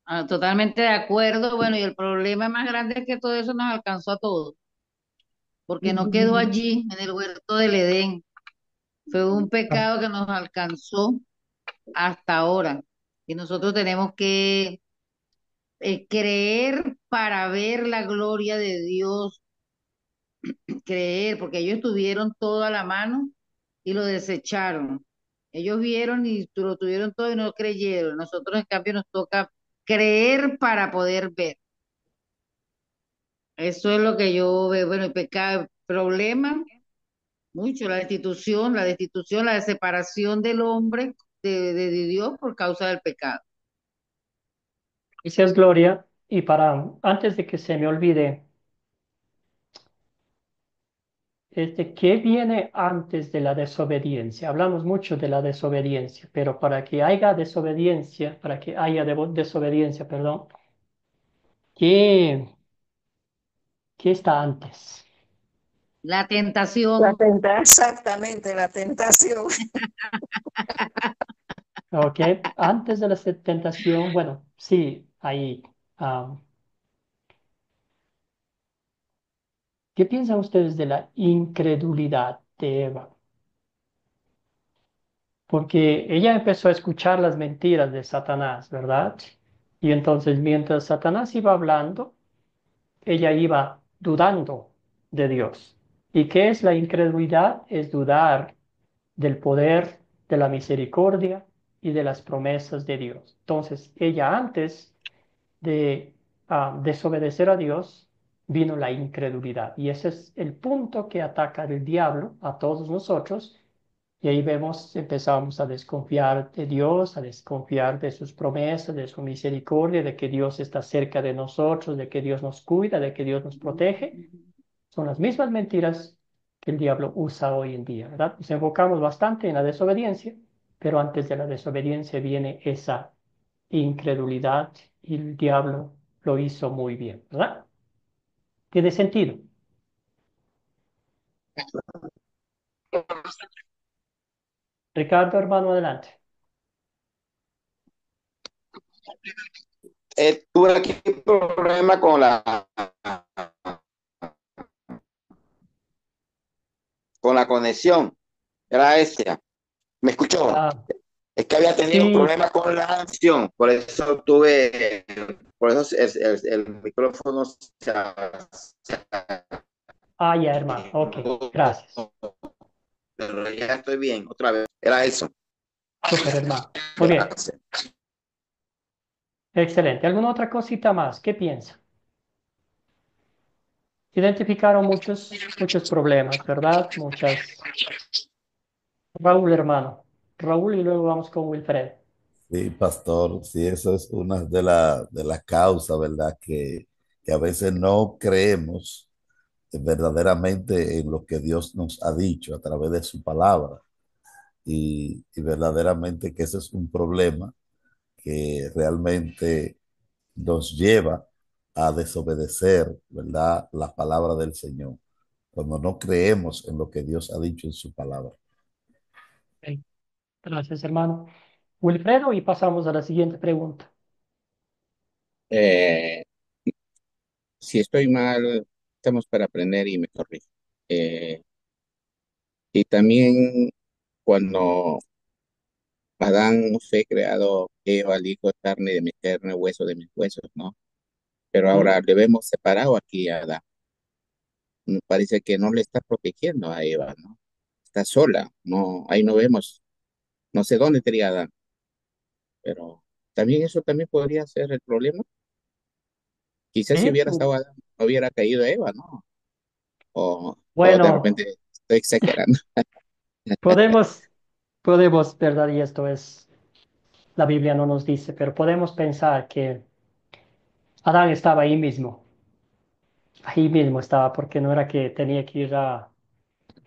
Ah, totalmente de acuerdo. Bueno, y el problema más grande es que todo eso nos alcanzó a todos, porque no quedó allí en el huerto del Edén. Fue un pecado que nos alcanzó hasta ahora. Y nosotros tenemos que creer para ver la gloria de Dios, creer, porque ellos tuvieron todo a la mano y lo desecharon. Ellos vieron y lo tuvieron todo y no creyeron. Nosotros, en cambio, nos toca creer para poder ver. Eso es lo que yo veo. Bueno, el pecado, el problema, mucho, la destitución, la separación del hombre de Dios por causa del pecado. Gracias, Gloria. Y antes de que se me olvide, ¿qué viene antes de la desobediencia? Hablamos mucho de la desobediencia, pero para que haya desobediencia, perdón, ¿qué, qué está antes? La La tentación, tentación, exactamente, la tentación. Ok, antes de la tentación, bueno, sí, ahí. ah, ¿Qué piensan ustedes de la incredulidad de Eva? Porque ella empezó a escuchar las mentiras de Satanás, ¿verdad? Y entonces mientras Satanás iba hablando, ella iba dudando de Dios. ¿Y qué es la incredulidad? Es dudar del poder, de la misericordia y de las promesas de Dios. Entonces, ella antes de desobedecer a Dios, vino la incredulidad. Y ese es el punto que ataca el diablo a todos nosotros. Y ahí vemos, empezamos a desconfiar de Dios, a desconfiar de sus promesas, de su misericordia, de que Dios está cerca de nosotros, de que Dios nos cuida, de que Dios nos protege. Son las mismas mentiras que el diablo usa hoy en día, ¿verdad? Nos enfocamos bastante en la desobediencia, pero antes de la desobediencia viene esa incredulidad y el diablo lo hizo muy bien, ¿verdad? Tiene sentido. Ricardo, hermano, adelante. Tuve aquí un problema con la conexión. Era esa. ¿Me escuchó? Ah, Es que había tenido un sí, problema con la acción, por eso el micrófono ya, hermano. Ok, gracias. pero ya estoy bien, otra vez. Era eso. Súper, hermano. Muy bien. Gracias. Excelente. ¿Alguna otra cosita más? ¿Qué piensa? Identificaron muchos problemas, ¿verdad? Muchas. Raúl, hermano. Raúl y luego vamos con Wilfred. Sí, pastor, sí, eso es una de las causas, ¿verdad? Que a veces no creemos verdaderamente en lo que Dios nos ha dicho a través de su palabra. Y verdaderamente que ese es un problema que realmente nos lleva a desobedecer, ¿verdad? La palabra del Señor, cuando no creemos en lo que Dios ha dicho en su palabra. Ok, gracias, hermano. Wilfredo, y pasamos a la siguiente pregunta. Eh, si estoy mal, estamos para aprender y me corrijo. Eh, y también cuando Adán fue creado, Eva, el hijo de carne de mi carne, hueso de mis huesos, ¿no? Pero ¿Mm? ahora le vemos separado aquí a Adán. Me parece que no le está protegiendo a Eva, ¿no? Está sola, no, ahí no vemos, no sé dónde estaría Adán, pero también eso también podría ser el problema. Quizás si Sí, hubiera estado Adán, no hubiera caído Eva, ¿no? O de bueno, repente estoy exagerando. podemos, ¿verdad? Y esto es, la Biblia no nos dice, pero podemos pensar que Adán estaba ahí mismo estaba, porque no era que tenía que ir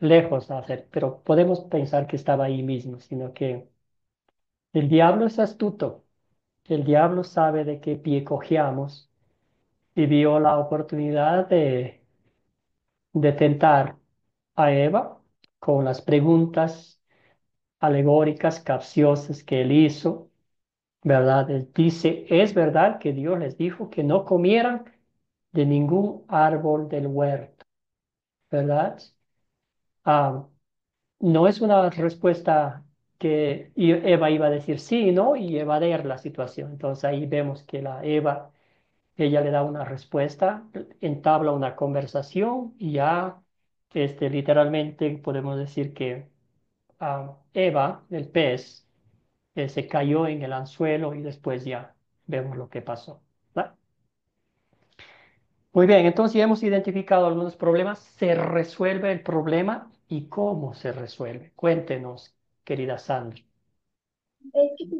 lejos a hacer, pero podemos pensar que estaba ahí mismo, sino que el diablo es astuto, el diablo sabe de qué pie cojeamos y vio la oportunidad de tentar a Eva con las preguntas alegóricas, capciosas que él hizo, ¿verdad? Él dice, es verdad que Dios les dijo que no comieran de ningún árbol del huerto, ¿verdad? Ah, no es una respuesta que Eva iba a decir sí, ¿no? Y evadir la situación. Entonces ahí vemos que la Eva, ella le da una respuesta, entabla una conversación y ya, literalmente podemos decir que Eva, el pez, se cayó en el anzuelo y después ya vemos lo que pasó. ¿Va? Muy bien, entonces ya hemos identificado algunos problemas. ¿Se resuelve el problema y cómo se resuelve? Cuéntenos, querida Sandra.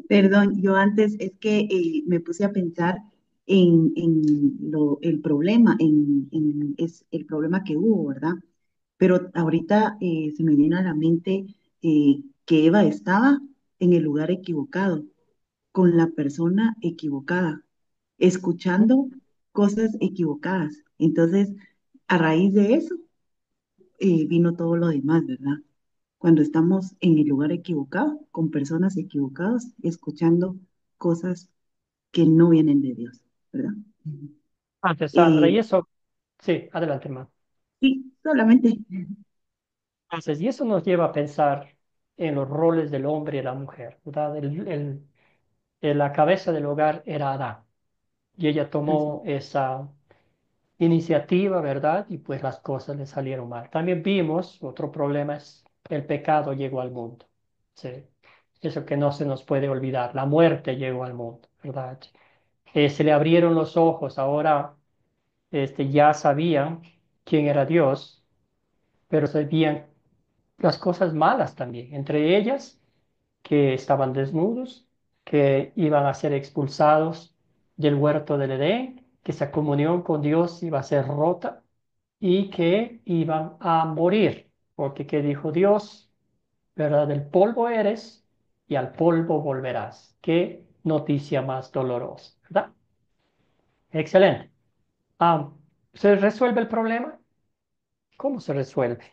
Perdón, yo antes es que me puse a pensar el problema, es el problema que hubo, ¿verdad? Pero ahorita se me viene a la mente que Eva estaba en el lugar equivocado, con la persona equivocada, escuchando cosas equivocadas. Entonces, a raíz de eso, vino todo lo demás, ¿verdad? cuando estamos en el lugar equivocado, con personas equivocadas, escuchando cosas que no vienen de Dios, ¿verdad? Antes, Sandra, y Eh, eso, sí, adelante, hermano. sí, solamente. Entonces, y eso nos lleva a pensar en los roles del hombre y la mujer, ¿verdad? La cabeza del hogar era Adán, y ella Así, tomó esa iniciativa, ¿verdad? Y pues las cosas le salieron mal. También vimos, otro problema es el pecado llegó al mundo. Sí. Eso que no se nos puede olvidar, la muerte llegó al mundo, ¿verdad? Se le abrieron los ojos, ahora ya sabían quién era Dios, pero sabían las cosas malas también, entre ellas que estaban desnudos, que iban a ser expulsados del huerto del Edén, que esa comunión con Dios iba a ser rota y que iban a morir, porque ¿qué dijo Dios? ¿Verdad? Del polvo eres y al polvo volverás. Qué noticia más dolorosa, ¿verdad? Excelente. Ah, ¿Se resuelve el problema? ¿Cómo se resuelve?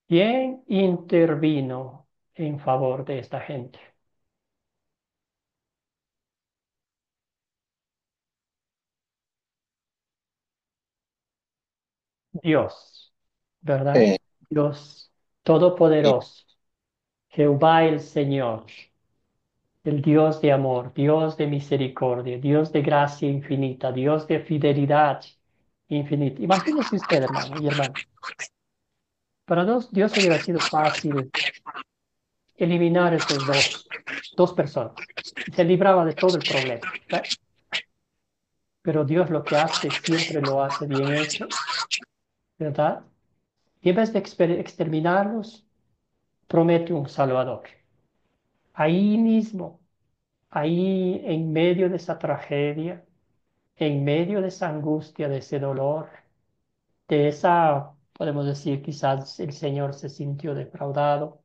¿Quién intervino en favor de esta gente? Dios, ¿verdad? eh, Dios eh, todopoderoso, Jehová el Señor, el Dios de amor, Dios de misericordia, Dios de gracia infinita, Dios de fidelidad infinita. Imagínese usted, hermano y hermana, para Dios hubiera sido fácil eliminar esos dos personas y se libraba de todo el problema, ¿verdad? Pero Dios lo que hace siempre lo hace bien hecho, ¿verdad? Y en vez de exterminarlos, promete un Salvador. Ahí mismo, ahí en medio de esa tragedia, en medio de esa angustia, de ese dolor, de esa, podemos decir, quizás el Señor se sintió defraudado.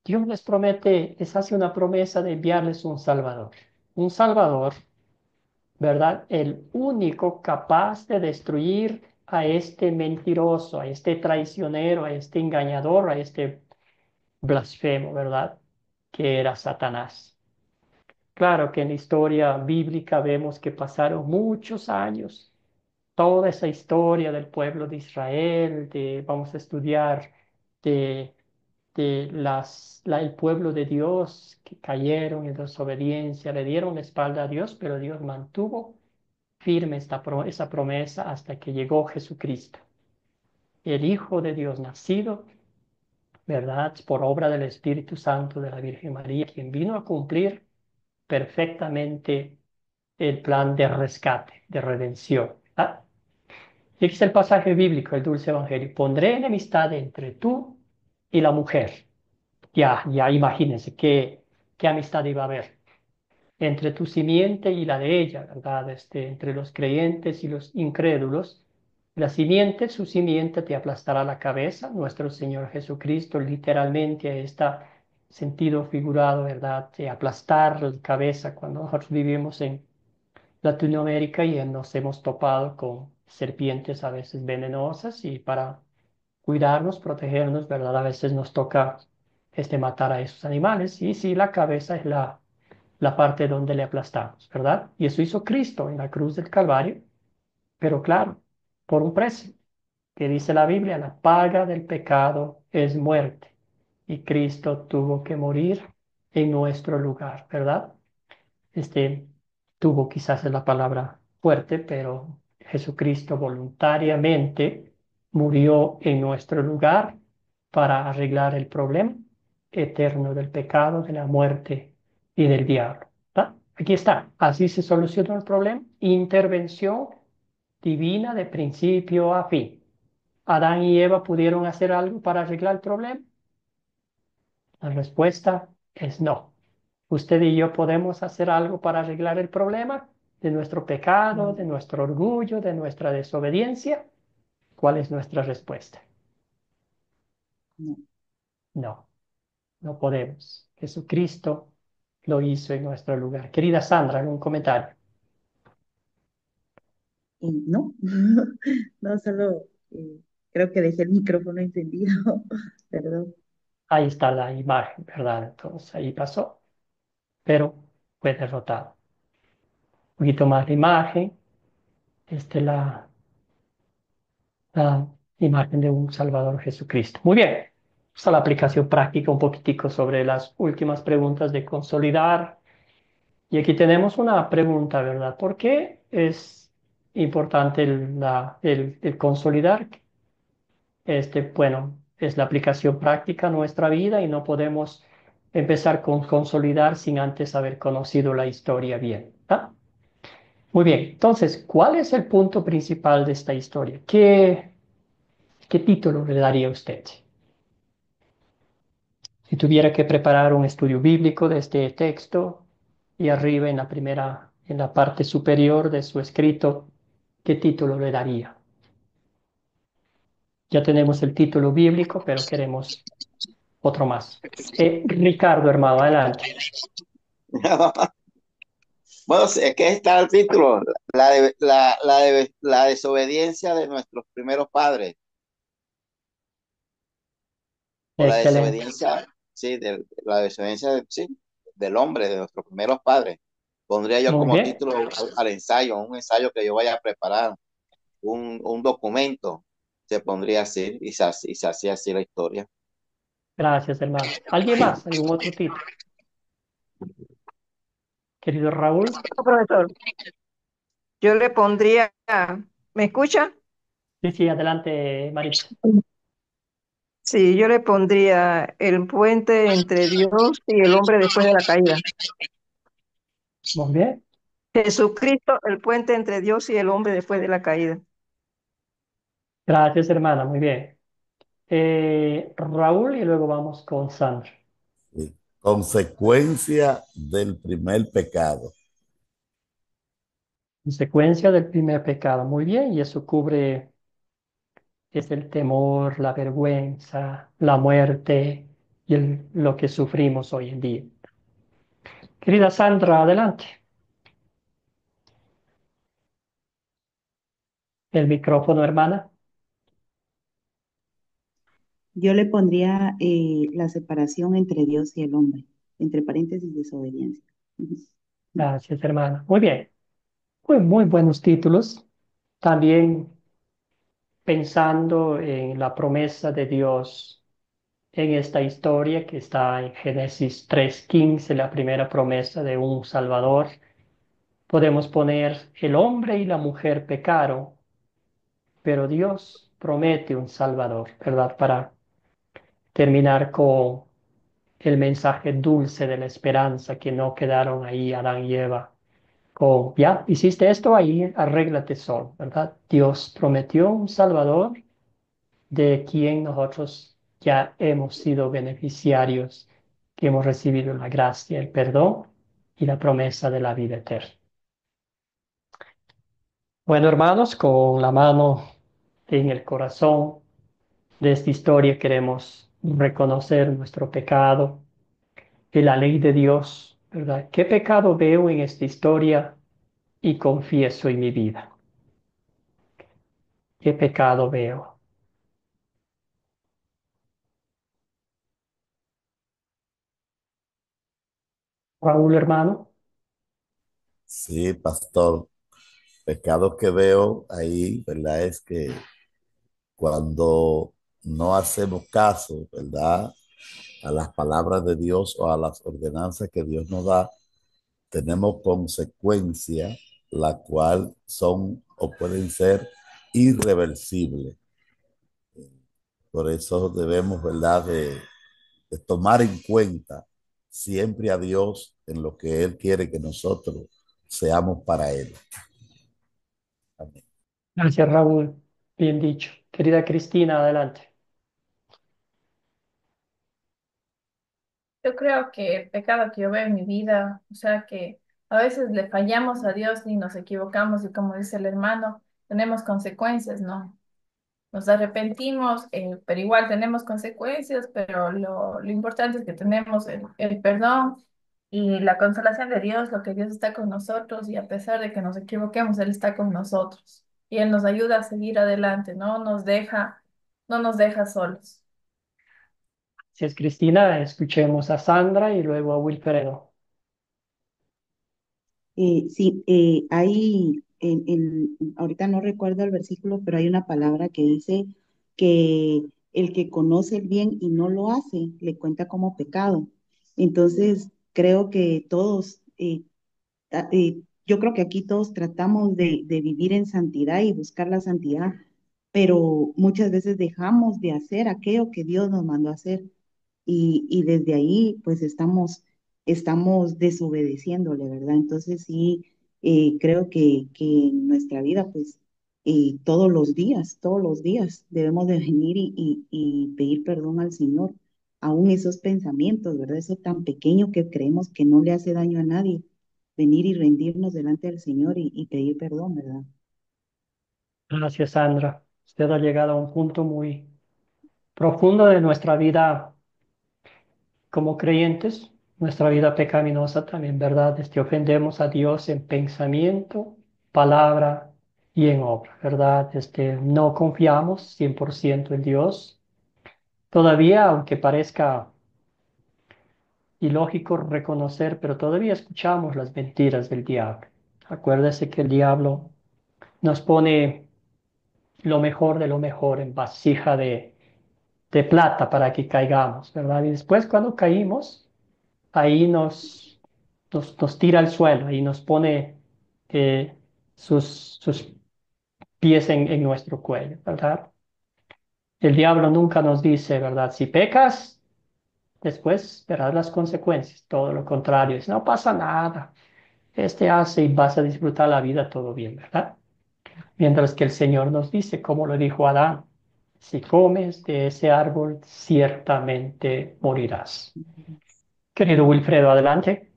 Dios les promete, les hace una promesa de enviarles un Salvador, ¿verdad? El único capaz de destruir a este mentiroso, a este traicionero, a este engañador, a este blasfemo, ¿verdad? Que era Satanás. Claro que en la historia bíblica vemos que pasaron muchos años, toda esa historia del pueblo de Israel, vamos a estudiar de, el pueblo de Dios que cayeron en desobediencia, le dieron la espalda a Dios, pero Dios mantuvo firme esa promesa hasta que llegó Jesucristo, el Hijo de Dios nacido, ¿verdad? Por obra del Espíritu Santo de la Virgen María, quien vino a cumplir perfectamente el plan de rescate, de redención. ¿Ah? Y aquí está el pasaje bíblico, el dulce evangelio. Pondré enemistad entre tú y la mujer. Ya imagínense qué amistad iba a haber entre tu simiente y la de ella, ¿verdad? Entre los creyentes y los incrédulos. La simiente, su simiente te aplastará la cabeza. Nuestro Señor Jesucristo literalmente está sentido figurado, ¿verdad? De aplastar la cabeza cuando nosotros vivimos en Latinoamérica y nos hemos topado con serpientes a veces venenosas y para cuidarnos, protegernos, ¿verdad? A veces nos toca matar a esos animales y sí, la cabeza es la parte donde le aplastamos, ¿verdad? Y eso hizo Cristo en la cruz del Calvario, pero claro, por un precio, que dice la Biblia, la paga del pecado es muerte y Cristo tuvo que morir en nuestro lugar, ¿verdad? este, Tuvo quizás es la palabra fuerte, pero Jesucristo voluntariamente murió en nuestro lugar para arreglar el problema eterno del pecado, de la muerte y del diablo. ¿Está? Aquí está, así se soluciona el problema. Intervención divina de principio a fin. ¿Adán y Eva pudieron hacer algo para arreglar el problema? La respuesta es no. ¿Usted y yo podemos hacer algo para arreglar el problema de nuestro pecado, de nuestro orgullo, de nuestra desobediencia? ¿Cuál es nuestra respuesta? no. No, no podemos. Jesucristo lo hizo en nuestro lugar. Querida Sandra, ¿algún comentario? No, no, solo creo que dejé el micrófono encendido, perdón. Ahí está la imagen, ¿verdad? Entonces ahí pasó, pero fue derrotado. Un poquito más de imagen. Esta es la imagen de un Salvador Jesucristo. Muy bien. Esta es la aplicación práctica un poquitico sobre las últimas preguntas de consolidar. Y aquí tenemos una pregunta, ¿verdad? ¿Por qué es importante el consolidar? Bueno, es la aplicación práctica a nuestra vida y no podemos empezar con consolidar sin antes haber conocido la historia bien. ¿Ah? Muy bien, entonces, ¿cuál es el punto principal de esta historia? ¿Qué título le daría a usted? Si tuviera que preparar un estudio bíblico de este texto y arriba en la parte superior de su escrito, ¿qué título le daría? Ya tenemos el título bíblico, pero queremos otro más. Ricardo, hermano, adelante. Bueno, sí, es que está el título, la desobediencia de nuestros primeros padres, o la Excelente. desobediencia, sí, la desobediencia sí, del hombre, de nuestros primeros padres. Pondría yo Muy como bien. título al ensayo, un ensayo que yo vaya a preparar, un documento, se pondría así y se hacía así la historia. Gracias, hermano. ¿Alguien más? ¿Algún otro título? Querido Raúl. Profesor, yo le pondría, ¿me escucha? Sí, sí, adelante, Maritza. Sí, yo le pondría el puente entre Dios y el hombre después de la caída. Muy bien. Jesucristo, el puente entre Dios y el hombre después de la caída. Gracias, hermana. Muy bien. Raúl y luego vamos con Sandra. Sí. Consecuencia del primer pecado. Consecuencia del primer pecado. Muy bien. Y eso cubre, es el temor, la vergüenza, la muerte y lo que sufrimos hoy en día. Querida Sandra, adelante. El micrófono, hermana. Yo le pondría la separación entre Dios y el hombre, entre paréntesis, desobediencia. Ujú. Gracias, hermana. Muy bien. Muy buenos títulos. También pensando en la promesa de Dios en esta historia que está en Génesis 3:15, la primera promesa de un Salvador. Podemos poner el hombre y la mujer pecaron, pero Dios promete un Salvador, ¿verdad? Para terminar con el mensaje dulce de la esperanza que no quedaron ahí Adán y Eva con, ya, hiciste esto ahí, arréglate solo, ¿verdad? Dios prometió un Salvador de quien nosotros ya hemos sido beneficiarios, que hemos recibido la gracia, el perdón y la promesa de la vida eterna. Bueno, hermanos, con la mano en el corazón de esta historia queremos reconocer nuestro pecado y la ley de Dios, ¿verdad? ¿Qué pecado veo en esta historia y confieso en mi vida? ¿Qué pecado veo? Raúl, hermano. Sí, pastor. Pecado que veo ahí, ¿verdad? Es que cuando no hacemos caso, ¿verdad? A las palabras de Dios o a las ordenanzas que Dios nos da, tenemos consecuencias, las cuales son o pueden ser irreversibles. Por eso debemos, ¿verdad?, de tomar en cuenta siempre a Dios en lo que Él quiere que nosotros seamos para Él. Amén. Gracias, Raúl. Bien dicho. Querida Cristina, adelante. Yo creo que el pecado que yo veo en mi vida, o sea que a veces le fallamos a Dios y nos equivocamos y como dice el hermano, tenemos consecuencias, ¿no? Nos arrepentimos, pero igual tenemos consecuencias, pero lo importante es que tenemos el perdón y la consolación de Dios, lo que Dios está con nosotros y a pesar de que nos equivoquemos, Él está con nosotros. y Él nos ayuda a seguir adelante, no nos deja solos. Si es Cristina, escuchemos a Sandra y luego a Wilfredo. Sí, hay, ahorita no recuerdo el versículo, pero hay una palabra que dice que el que conoce el bien y no lo hace, le cuenta como pecado. Entonces, creo que todos, yo creo que aquí todos tratamos de vivir en santidad y buscar la santidad, pero muchas veces dejamos de hacer aquello que Dios nos mandó a hacer y desde ahí pues estamos desobedeciéndole, ¿verdad? Entonces sí, creo que en nuestra vida pues todos los días debemos de venir y pedir perdón al Señor, aún esos pensamientos, ¿verdad? Eso tan pequeño que creemos que no le hace daño a nadie, venir y rendirnos delante del Señor y pedir perdón, ¿verdad? Gracias, Sandra. Usted ha llegado a un punto muy profundo de nuestra vida como creyentes, nuestra vida pecaminosa también, ¿verdad? Ofendemos a Dios en pensamiento, palabra y en obra, ¿verdad? No confiamos 100% en Dios. Todavía, aunque parezca ilógico reconocer, pero todavía escuchamos las mentiras del diablo. Acuérdese que el diablo nos pone lo mejor de lo mejor en vasija de plata para que caigamos, ¿verdad? Y después cuando caímos, ahí nos tira al suelo y nos pone eh, sus pies en nuestro cuello, ¿verdad? El diablo nunca nos dice, ¿verdad? Si pecas, después verás las consecuencias. Todo lo contrario, es no pasa nada. Hace y vas a disfrutar la vida todo bien, ¿verdad? Mientras que el Señor nos dice, como lo dijo Adán, si comes de ese árbol, ciertamente morirás. Querido Wilfredo, adelante.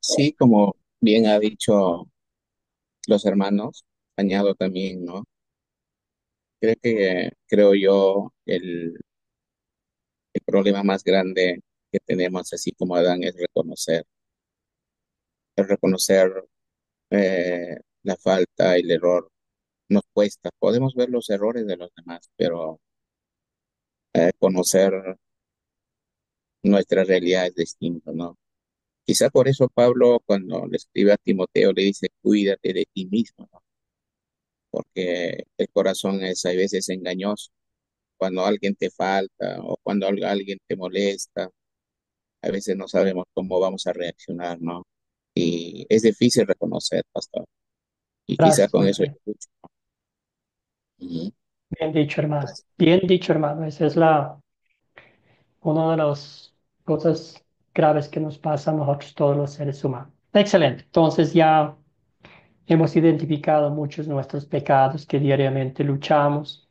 Sí, como bien ha dicho los hermanos, añado también, ¿no? Creo yo, el problema más grande que tenemos, así como Adán, es reconocer la falta, el error. Nos cuesta. Podemos ver los errores de los demás, pero conocer nuestra realidad es distinto, ¿no? Quizá por eso Pablo, cuando le escribe a Timoteo, le dice, cuídate de ti mismo, ¿no? Porque el corazón es a veces engañoso. Cuando alguien te falta o cuando alguien te molesta, a veces no sabemos cómo vamos a reaccionar, ¿no? Y es difícil reconocer, pastor. Y quizá Gracias, con eso Wilfredo. escucho. Ujú. Bien dicho, hermano. Gracias. Bien dicho, hermano. Esa es una de las cosas graves que nos pasa a nosotros todos los seres humanos. Excelente. Entonces ya hemos identificado muchos de nuestros pecados que diariamente luchamos.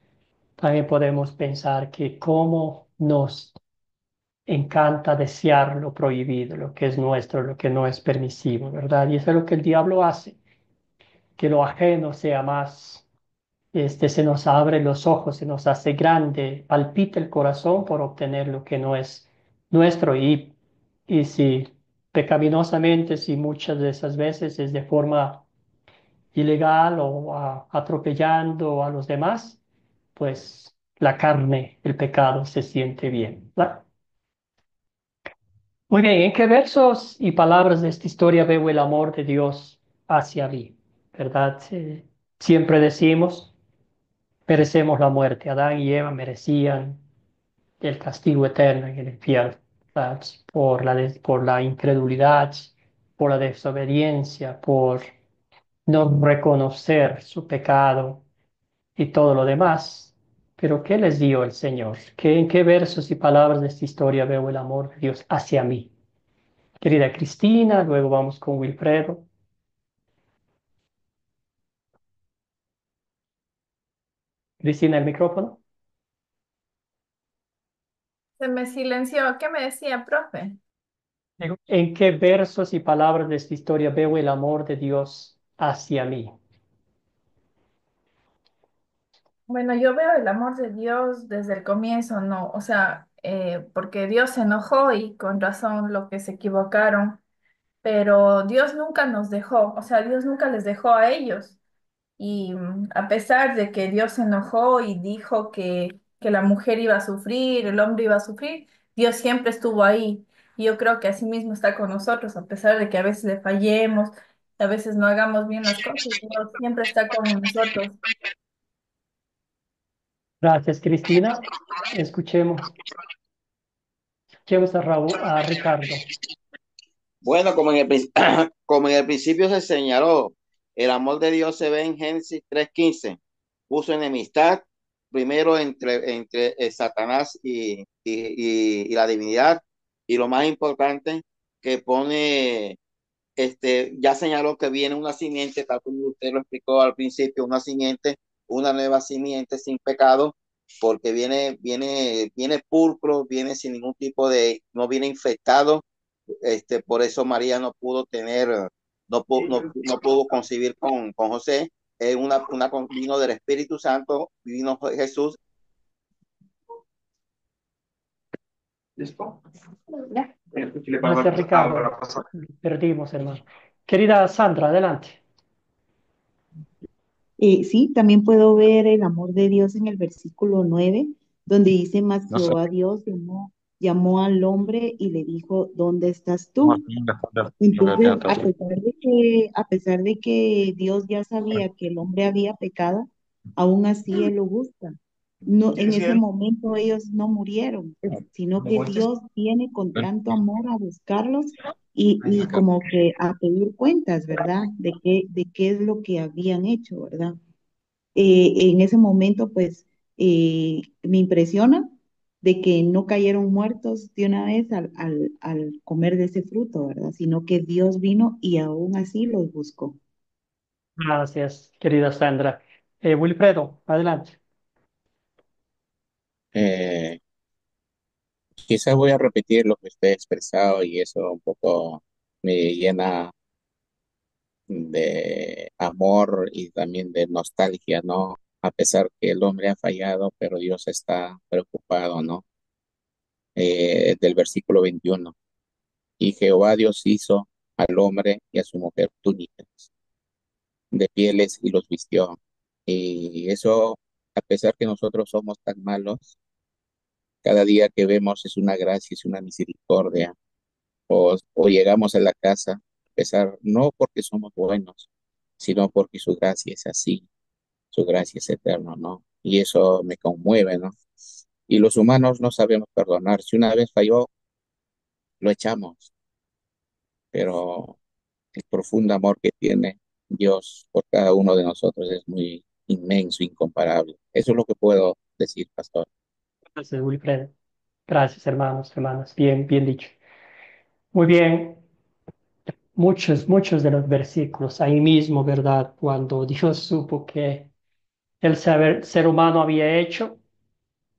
También podemos pensar que cómo nos encanta desear lo prohibido, lo que es nuestro, lo que no es permisivo, ¿verdad? Y eso es lo que el diablo hace, que lo ajeno sea más, se nos abre los ojos, se nos hace grande, palpita el corazón por obtener lo que no es nuestro y si pecaminosamente, si muchas de esas veces es de forma ilegal o atropellando a los demás, pues la carne, el pecado se siente bien, ¿verdad? Muy bien, ¿en qué versos y palabras de esta historia veo el amor de Dios hacia mí? ¿Verdad? Siempre decimos, merecemos la muerte. Adán y Eva merecían el castigo eterno en el infierno, ¿verdad? Por la incredulidad, por la desobediencia, por no reconocer su pecado y todo lo demás. Pero ¿qué les dio el Señor? En qué versos y palabras de esta historia veo el amor de Dios hacia mí? Querida Cristina, luego vamos con Wilfredo. Cristina, el micrófono. Se me silenció. ¿Qué me decía, profe? ¿En qué versos y palabras de esta historia veo el amor de Dios hacia mí? Bueno, yo veo el amor de Dios desde el comienzo, ¿no? O sea, porque Dios se enojó y con razón lo que se equivocaron. pero Dios nunca nos dejó, o sea, Dios nunca les dejó a ellos. Y a pesar de que Dios se enojó y dijo que la mujer iba a sufrir, el hombre iba a sufrir, Dios siempre estuvo ahí. Y yo creo que así mismo está con nosotros, a pesar de que a veces le fallemos, a veces no hagamos bien las cosas, Dios siempre está con nosotros. Gracias, Cristina. Escuchemos, escuchemos a, a Ricardo. Bueno, como en el principio se señaló, el amor de Dios se ve en Génesis 3:15. Puso enemistad primero entre Satanás y la divinidad. Y lo más importante, que pone, ya señaló que viene una simiente, tal como usted lo explicó al principio, una simiente, una nueva simiente sin pecado, porque viene pulcro, viene sin ningún tipo no viene infectado. Por eso María no pudo tener, no pudo concebir con José. Vino del Espíritu Santo, vino Jesús. ¿Listo? Gracias, Ricardo. Perdimos, hermano. Querida Sandra, adelante. Sí, también puedo ver el amor de Dios en el versículo 9, donde dice, mas No sé. Jehová Dios llamó al hombre y le dijo, ¿dónde estás tú? Entonces, a pesar de que Dios ya sabía que el hombre había pecado, aún así Él lo busca. No, en ese momento ellos no murieron, sino que Dios viene con tanto amor a buscarlos y como que a pedir cuentas, ¿verdad? De qué es lo que habían hecho, ¿verdad? En ese momento, pues, me impresiona de que no cayeron muertos de una vez al comer de ese fruto, ¿verdad? Sino que Dios vino y aún así los buscó. Gracias, querida Sandra. Wilfredo, adelante. Eh, Quizás voy a repetir lo que usted ha expresado y eso un poco me llena de amor y también de nostalgia, ¿no? A pesar que el hombre ha fallado, pero Dios está preocupado, ¿no? Del versículo 21. Y Jehová Dios hizo al hombre y a su mujer túnicas de pieles y los vistió. Y eso, a pesar que nosotros somos tan malos, cada día que vemos es una gracia, es una misericordia. O llegamos a la casa, a pesar, no porque somos buenos, sino porque su gracia es así, su gracia es eterna, ¿no? Y eso me conmueve, ¿no? Y los humanos no sabemos perdonar. Si una vez falló, lo echamos, pero el profundo amor que tiene Dios por cada uno de nosotros es muy inmenso, incomparable. Eso es lo que puedo decir, pastor. Gracias, Wilfredo. Gracias, hermanos, hermanas. Bien, bien dicho. Muy bien. Muchos de los versículos ahí mismo, ¿verdad? Cuando Dios supo que el ser humano había hecho,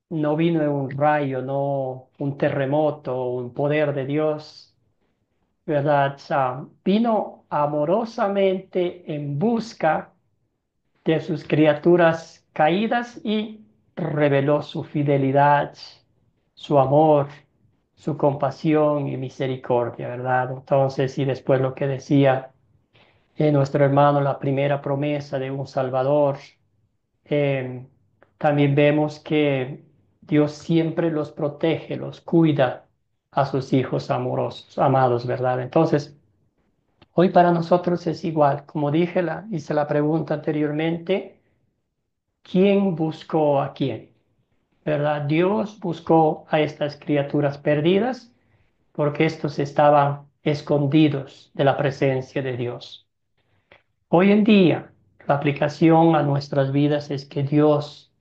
no vino en un rayo, no un terremoto, un poder de Dios, ¿verdad? Vino amorosamente en busca de sus criaturas caídas y reveló su fidelidad, su amor, su compasión y misericordia, ¿verdad? Entonces, y después lo que decía nuestro hermano, la primera promesa de un Salvador, eh, también vemos que Dios siempre los protege, los cuida a sus hijos amorosos, amados, ¿verdad? Entonces, hoy para nosotros es igual. Como dije, hice la pregunta anteriormente, ¿quién buscó a quién? ¿Verdad? Dios buscó a estas criaturas perdidas porque estos estaban escondidos de la presencia de Dios. Hoy en día, la aplicación a nuestras vidas es que Dios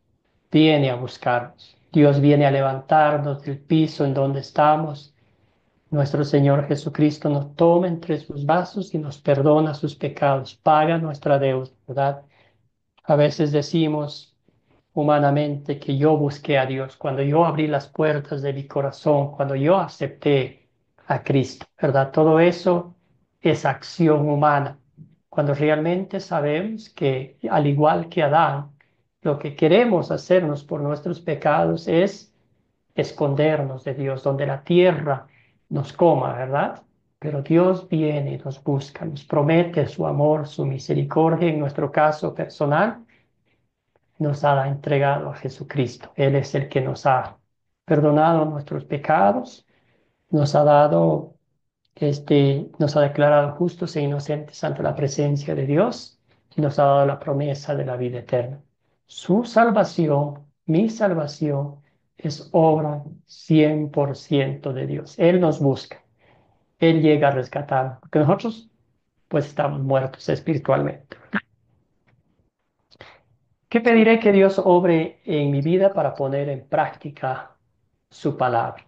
viene a buscarnos. Dios viene a levantarnos del piso en donde estamos. Nuestro Señor Jesucristo nos toma entre sus brazos y nos perdona sus pecados, paga nuestra deuda, ¿verdad? A veces decimos humanamente que yo busqué a Dios, cuando yo abrí las puertas de mi corazón, cuando yo acepté a Cristo, ¿verdad? Todo eso es acción humana, cuando realmente sabemos que, al igual que Adán, lo que queremos hacernos por nuestros pecados es escondernos de Dios, donde la tierra nos coma, ¿verdad? pero Dios viene y nos busca, nos promete su amor, su misericordia. En nuestro caso personal, nos ha entregado a Jesucristo. Él es el que nos ha perdonado nuestros pecados, nos ha dado, nos ha declarado justos e inocentes ante la presencia de Dios y nos ha dado la promesa de la vida eterna. Su salvación, mi salvación, es obra 100% de Dios. Él nos busca. Él llega a rescatar, porque nosotros pues estamos muertos espiritualmente. ¿Qué pediré que Dios obre en mi vida para poner en práctica su palabra,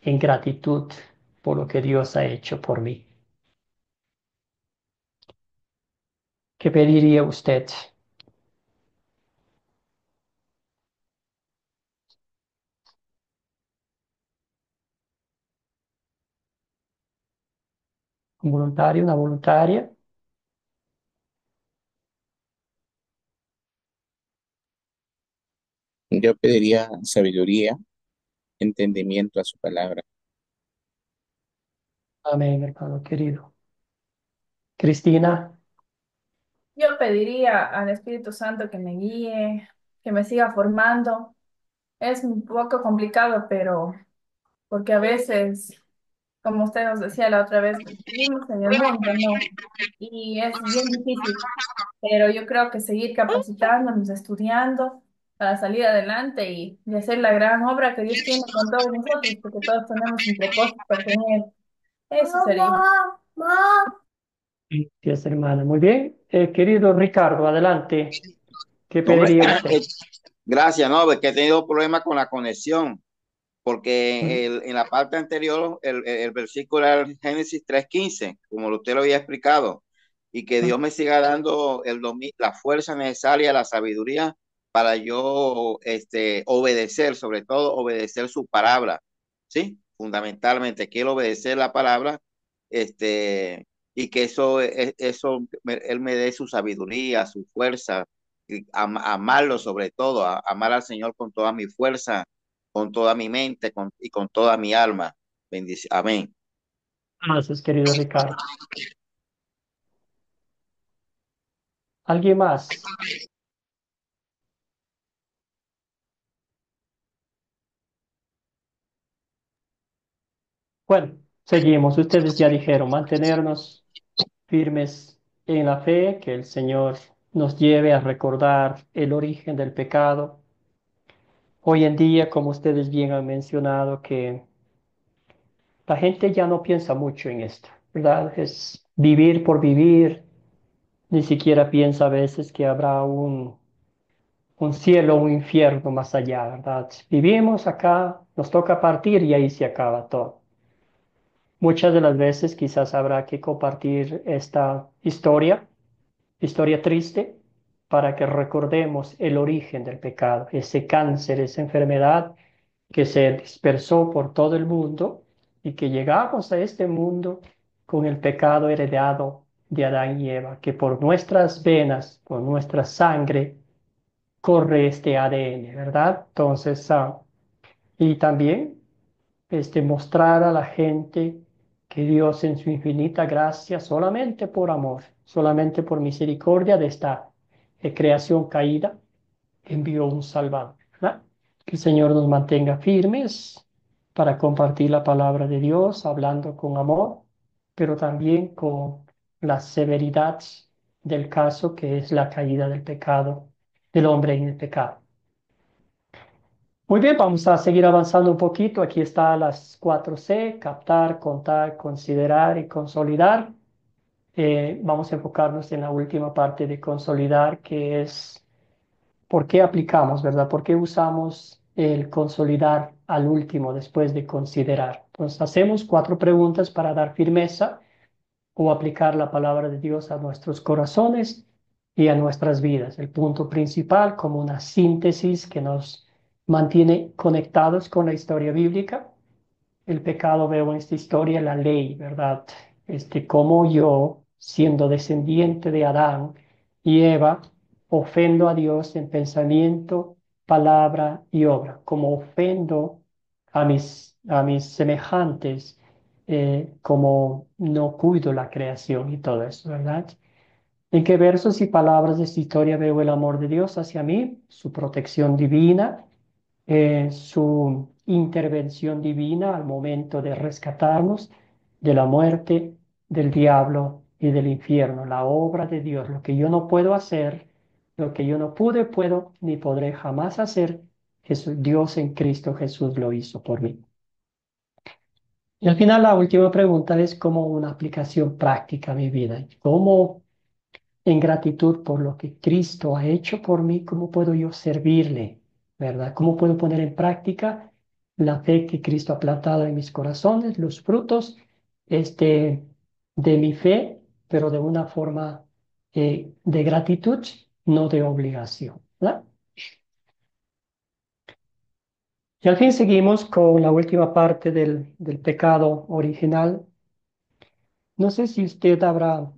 en gratitud por lo que Dios ha hecho por mí? ¿Qué pediría usted? ¿Un voluntario, una voluntaria? Yo pediría sabiduría, entendimiento a su palabra. Amén, hermano querido. Cristina, Yo pediría al Espíritu Santo que me guíe, que me siga formando. Es un poco complicado, pero porque a veces, como usted nos decía la otra vez, vivimos en el mundo, ¿no? Y es bien difícil, pero yo creo que seguir capacitándonos, estudiando para salir adelante y hacer la gran obra que Dios tiene con todos nosotros, porque todos tenemos un propósito con Él. Eso sería. gracias, hermana. Muy bien. Querido Ricardo, adelante. ¿Qué Hombre, pediría usted? gracias, no, porque he tenido problemas con la conexión, Mm, porque en la parte anterior el versículo era el Génesis 3:15, como usted lo había explicado, y que mm. Dios me siga dando la fuerza necesaria, la sabiduría para yo obedecer, sobre todo obedecer su palabra, ¿sí? Fundamentalmente, quiero obedecer la palabra, y que Él me dé su sabiduría, su fuerza, y amarlo sobre todo, amar al Señor con toda mi fuerza, con toda mi mente y con toda mi alma. Amén. Gracias, querido Ricardo. ¿Alguien más? Bueno, seguimos. Ustedes ya dijeron mantenernos firmes en la fe, que el Señor nos lleve a recordar el origen del pecado. Hoy en día, como ustedes bien han mencionado, que la gente ya no piensa mucho en esto, ¿verdad? Es vivir por vivir, ni siquiera piensa a veces que habrá un cielo o un infierno más allá, ¿verdad? Vivimos acá, nos toca partir y ahí se acaba todo. Muchas de las veces quizás habrá que compartir esta historia triste, para que recordemos el origen del pecado, ese cáncer, esa enfermedad que se dispersó por todo el mundo y que llegamos a este mundo con el pecado heredado de Adán y Eva, que por nuestras venas, por nuestra sangre, corre este ADN, ¿verdad? Entonces, y también mostrar a la gente que Dios en su infinita gracia, solamente por amor, solamente por misericordia de esta creación caída, envió un Salvador, ¿verdad? Que el Señor nos mantenga firmes para compartir la palabra de Dios, hablando con amor, pero también con la severidad del caso que es la caída del pecado, del hombre en el pecado. Muy bien, vamos a seguir avanzando un poquito. Aquí está las 4C: captar, contar, considerar y consolidar. Vamos a enfocarnos en la última parte de consolidar, que es por qué aplicamos, ¿verdad? ¿Por qué usamos el consolidar al último después de considerar? Entonces, hacemos 4 preguntas para dar firmeza o aplicar la palabra de Dios a nuestros corazones y a nuestras vidas. El punto principal, como una síntesis que nos mantiene conectados con la historia bíblica. El pecado, veo en esta historia la ley, ¿verdad? Como yo, siendo descendiente de Adán y Eva, ofendo a Dios en pensamiento, palabra y obra, como ofendo a mis semejantes como no cuido la creación y todo eso, ¿verdad? ¿En qué versos y palabras de esta historia veo el amor de Dios hacia mí, su protección divina, su intervención divina al momento de rescatarnos de la muerte, del diablo y del infierno? La obra de Dios, lo que yo no puedo hacer, lo que yo no pude, puedo, ni podré jamás hacer, Dios en Cristo Jesús lo hizo por mí. Y al final la última pregunta es como una aplicación práctica a mi vida. ¿Cómo, en gratitud por lo que Cristo ha hecho por mí, cómo puedo yo servirle, verdad? ¿Cómo puedo poner en práctica la fe que Cristo ha plantado en mis corazones, los frutos de mi fe, pero de una forma de gratitud, no de obligación, ¿verdad? Y al fin seguimos con la última parte del pecado original. No sé si usted habrá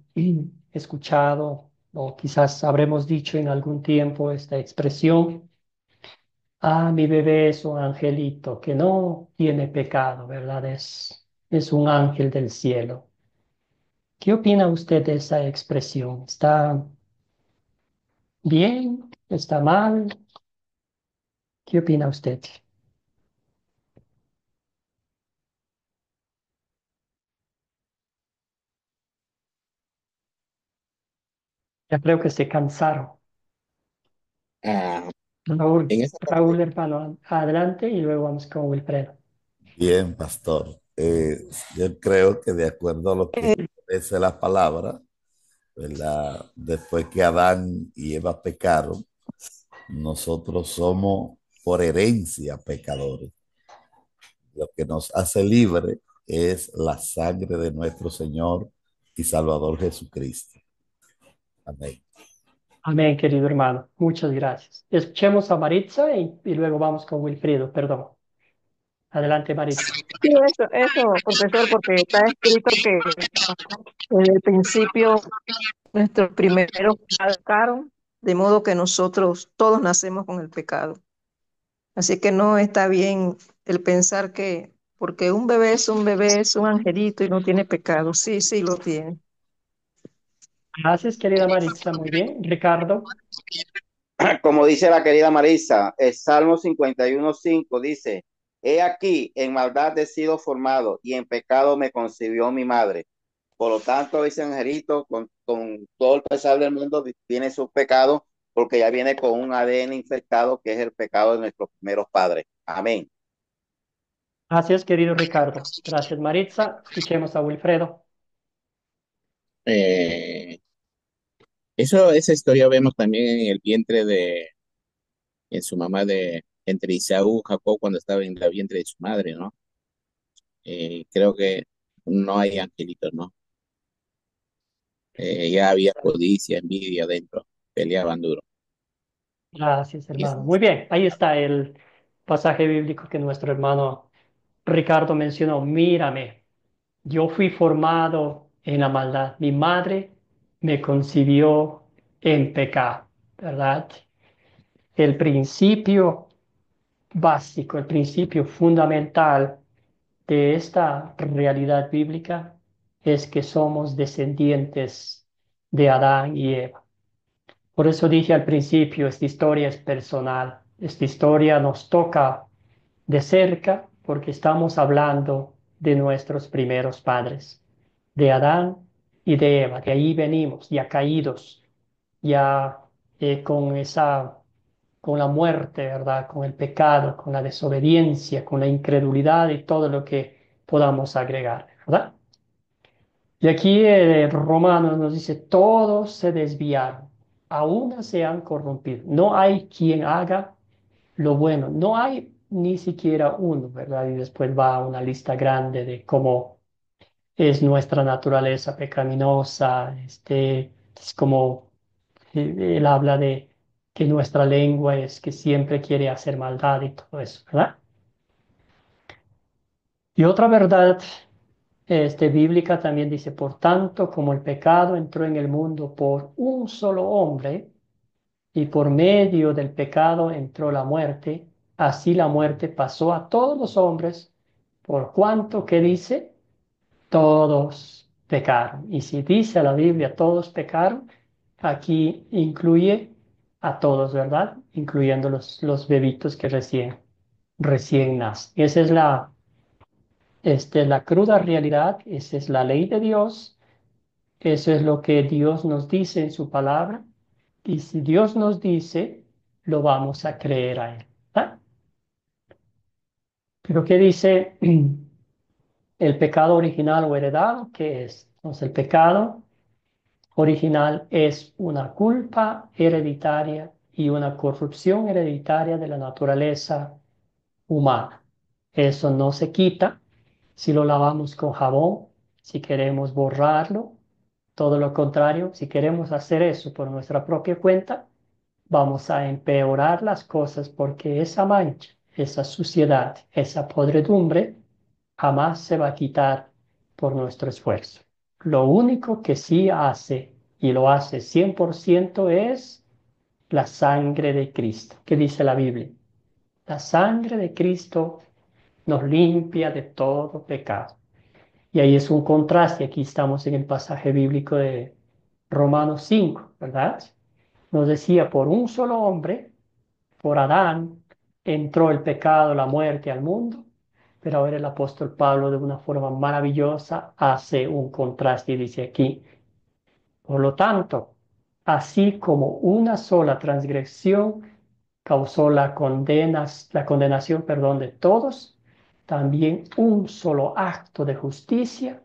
escuchado o quizás habremos dicho en algún tiempo esta expresión: ah, mi bebé es un angelito que no tiene pecado, ¿verdad? Es un ángel del cielo. ¿Qué opina usted de esa expresión? ¿Está bien? ¿Está mal? ¿Qué opina usted? Ya creo que se cansaron. Ah, Raúl, en esa Raúl, parte, hermano, adelante y luego vamos con Wilfredo. Bien, pastor. Yo creo que de acuerdo a lo que dice la palabra, ¿verdad? Después que Adán y Eva pecaron, nosotros somos por herencia pecadores. Lo que nos hace libre es la sangre de nuestro Señor y Salvador Jesucristo. Amén. Amén, querido hermano. Muchas gracias. Escuchemos a Maritza y luego vamos con Wilfredo, perdón. Adelante, Maritza. Sí, eso, profesor, porque está escrito que desde el principio nuestros primeros pecaron, de modo que nosotros todos nacemos con el pecado. Así que no está bien el pensar que porque un bebé, es un angelito y no tiene pecado. Sí, sí lo tiene. Gracias, querida Maritza. Muy bien. Ricardo. Como dice la querida Marisa, el Salmo 51:5 dice: He aquí, en maldad he sido formado y en pecado me concibió mi madre. Por lo tanto, ese angelito, con todo el pesar del mundo, tiene sus pecados porque ya viene con un ADN infectado que es el pecado de nuestros primeros padres. Amén. Gracias, querido Ricardo. Gracias, Maritza. Escuchemos a Wilfredo. eh, esa historia vemos también en el vientre en su mamá entre Isaú y Jacob cuando estaba en la vientre de su madre, ¿no? Creo que no hay angelitos, ¿no? Ya había codicia, envidia dentro, peleaban duro. Gracias, Y eso hermano. Muy es- bien. Ahí está el pasaje bíblico que nuestro hermano Ricardo mencionó. Mírame, yo fui formado en la maldad. Mi madre me concibió en pecado, ¿verdad? El principio básico, el principio fundamental de esta realidad bíblica es que somos descendientes de Adán y Eva. Por eso dije al principio, esta historia es personal. Esta historia nos toca de cerca porque estamos hablando de nuestros primeros padres, de Adán y de Eva. De ahí venimos, ya caídos, ya con la muerte, ¿verdad? Con el pecado, con la desobediencia, con la incredulidad y todo lo que podamos agregar, ¿verdad? Y aquí Romanos nos dice, todos se desviaron, aún se han corrompido. No hay quien haga lo bueno, no hay ni siquiera uno, ¿verdad? Y después va una lista grande de cómo es nuestra naturaleza pecaminosa, es como él habla de que nuestra lengua es que siempre quiere hacer maldad y todo eso, ¿verdad? Y otra verdad bíblica también dice, por tanto, como el pecado entró en el mundo por un solo hombre y por medio del pecado entró la muerte, así la muerte pasó a todos los hombres, por cuanto, ¿qué dice? todos pecaron. Y si dice la Biblia todos pecaron, aquí incluye a todos, ¿verdad? Incluyendo los bebitos que recién nacen. Esa es la cruda realidad, esa es la ley de Dios, eso es lo que Dios nos dice en su palabra. Y si Dios nos dice, lo vamos a creer a Él. ¿Ah? Pero ¿qué dice el pecado original o heredado? ¿Qué es? Entonces, el pecado original es una culpa hereditaria y una corrupción hereditaria de la naturaleza humana. Eso no se quita si lo lavamos con jabón, si queremos borrarlo. Todo lo contrario, si queremos hacer eso por nuestra propia cuenta, vamos a empeorar las cosas porque esa mancha, esa suciedad, esa podredumbre jamás se va a quitar por nuestro esfuerzo. Lo único que sí hace y lo hace 100% es la sangre de Cristo. ¿Qué dice la Biblia? La sangre de Cristo nos limpia de todo pecado. Y ahí es un contraste. Aquí estamos en el pasaje bíblico de Romanos 5, ¿verdad? Nos decía, por un solo hombre, por Adán, entró el pecado, la muerte al mundo, pero ahora el apóstol Pablo de una forma maravillosa hace un contraste y dice aquí, por lo tanto, así como una sola transgresión causó la condenación, perdón, de todos, también un solo acto de justicia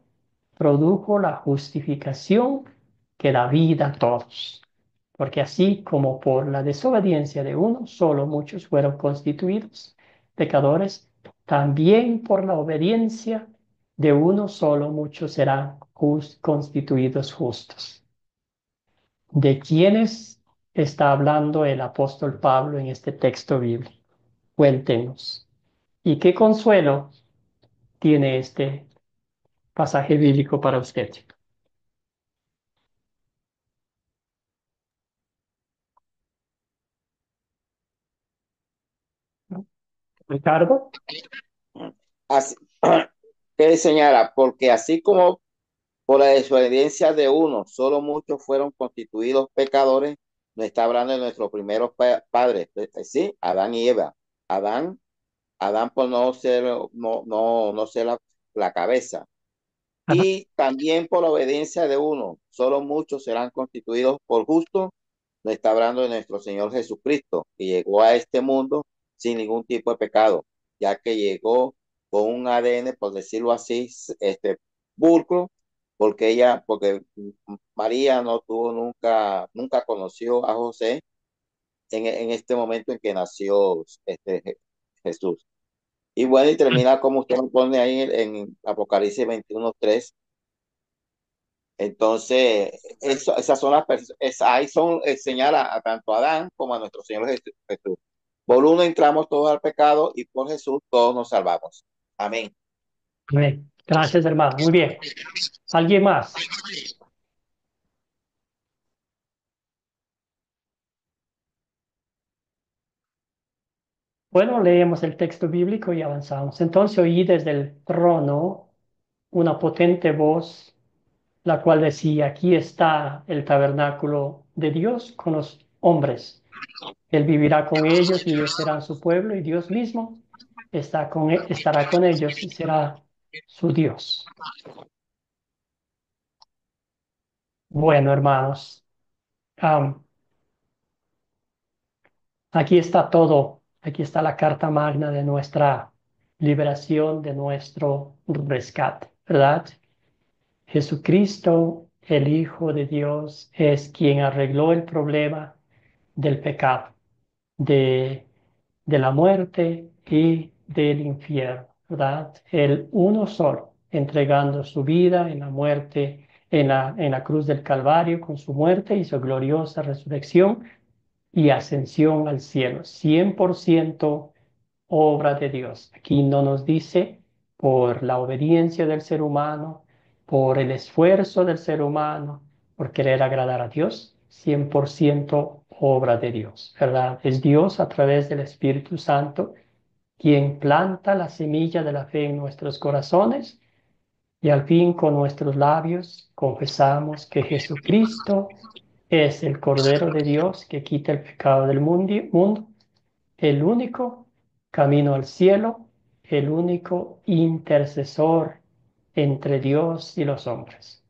produjo la justificación que da vida a todos. Porque así como por la desobediencia de uno, solo muchos fueron constituidos pecadores, también por la obediencia de uno solo muchos serán constituidos justos. ¿De quiénes está hablando el apóstol Pablo en este texto bíblico? Cuéntenos. ¿Y qué consuelo tiene este pasaje bíblico para usted? ¿No? Ricardo. Así, que señala, porque así como por la desobediencia de uno, solo muchos fueron constituidos pecadores, no está hablando de nuestros primeros padres, sí, Adán y Eva. Adán, Adán por no ser la cabeza. Ajá. Y también por la obediencia de uno, solo muchos serán constituidos por justos. No está hablando de nuestro Señor Jesucristo, que llegó a este mundo sin ningún tipo de pecado, ya que llegó con un ADN, por decirlo así, pulcro, porque María no tuvo nunca conoció a José en este momento en que nació Jesús. Y bueno, y termina como usted lo pone ahí en Apocalipsis 21:3. Entonces, esas son las personas, ahí son, señala a tanto a Adán como a nuestro Señor Jesús. Por uno entramos todos al pecado y por Jesús todos nos salvamos. Amén. Amén. Gracias, hermano. Muy bien. ¿Alguien más? Bueno, leemos el texto bíblico y avanzamos. Entonces oí desde el trono una potente voz, la cual decía, aquí está el tabernáculo de Dios con los hombres. Él vivirá con ellos y ellos serán su pueblo y Dios mismo estará con ellos y será su Dios. Bueno, hermanos, am, aquí está todo. Aquí está la carta magna de nuestra liberación, de nuestro rescate, ¿verdad? Jesucristo, el Hijo de Dios, es quien arregló el problema del pecado, de, de la muerte y del infierno, ¿verdad? El uno solo, entregando su vida en la muerte, en la cruz del Calvario, con su muerte y su gloriosa resurrección y ascensión al cielo. 100% obra de Dios. Aquí no nos dice por la obediencia del ser humano, por el esfuerzo del ser humano, por querer agradar a Dios. 100% obra de Dios, ¿verdad? Es Dios a través del Espíritu Santo quien planta la semilla de la fe en nuestros corazones Y al fin con nuestros labios confesamos que Jesucristo es el Cordero de Dios que quita el pecado del mundo, el único camino al cielo, el único intercesor entre Dios y los hombres.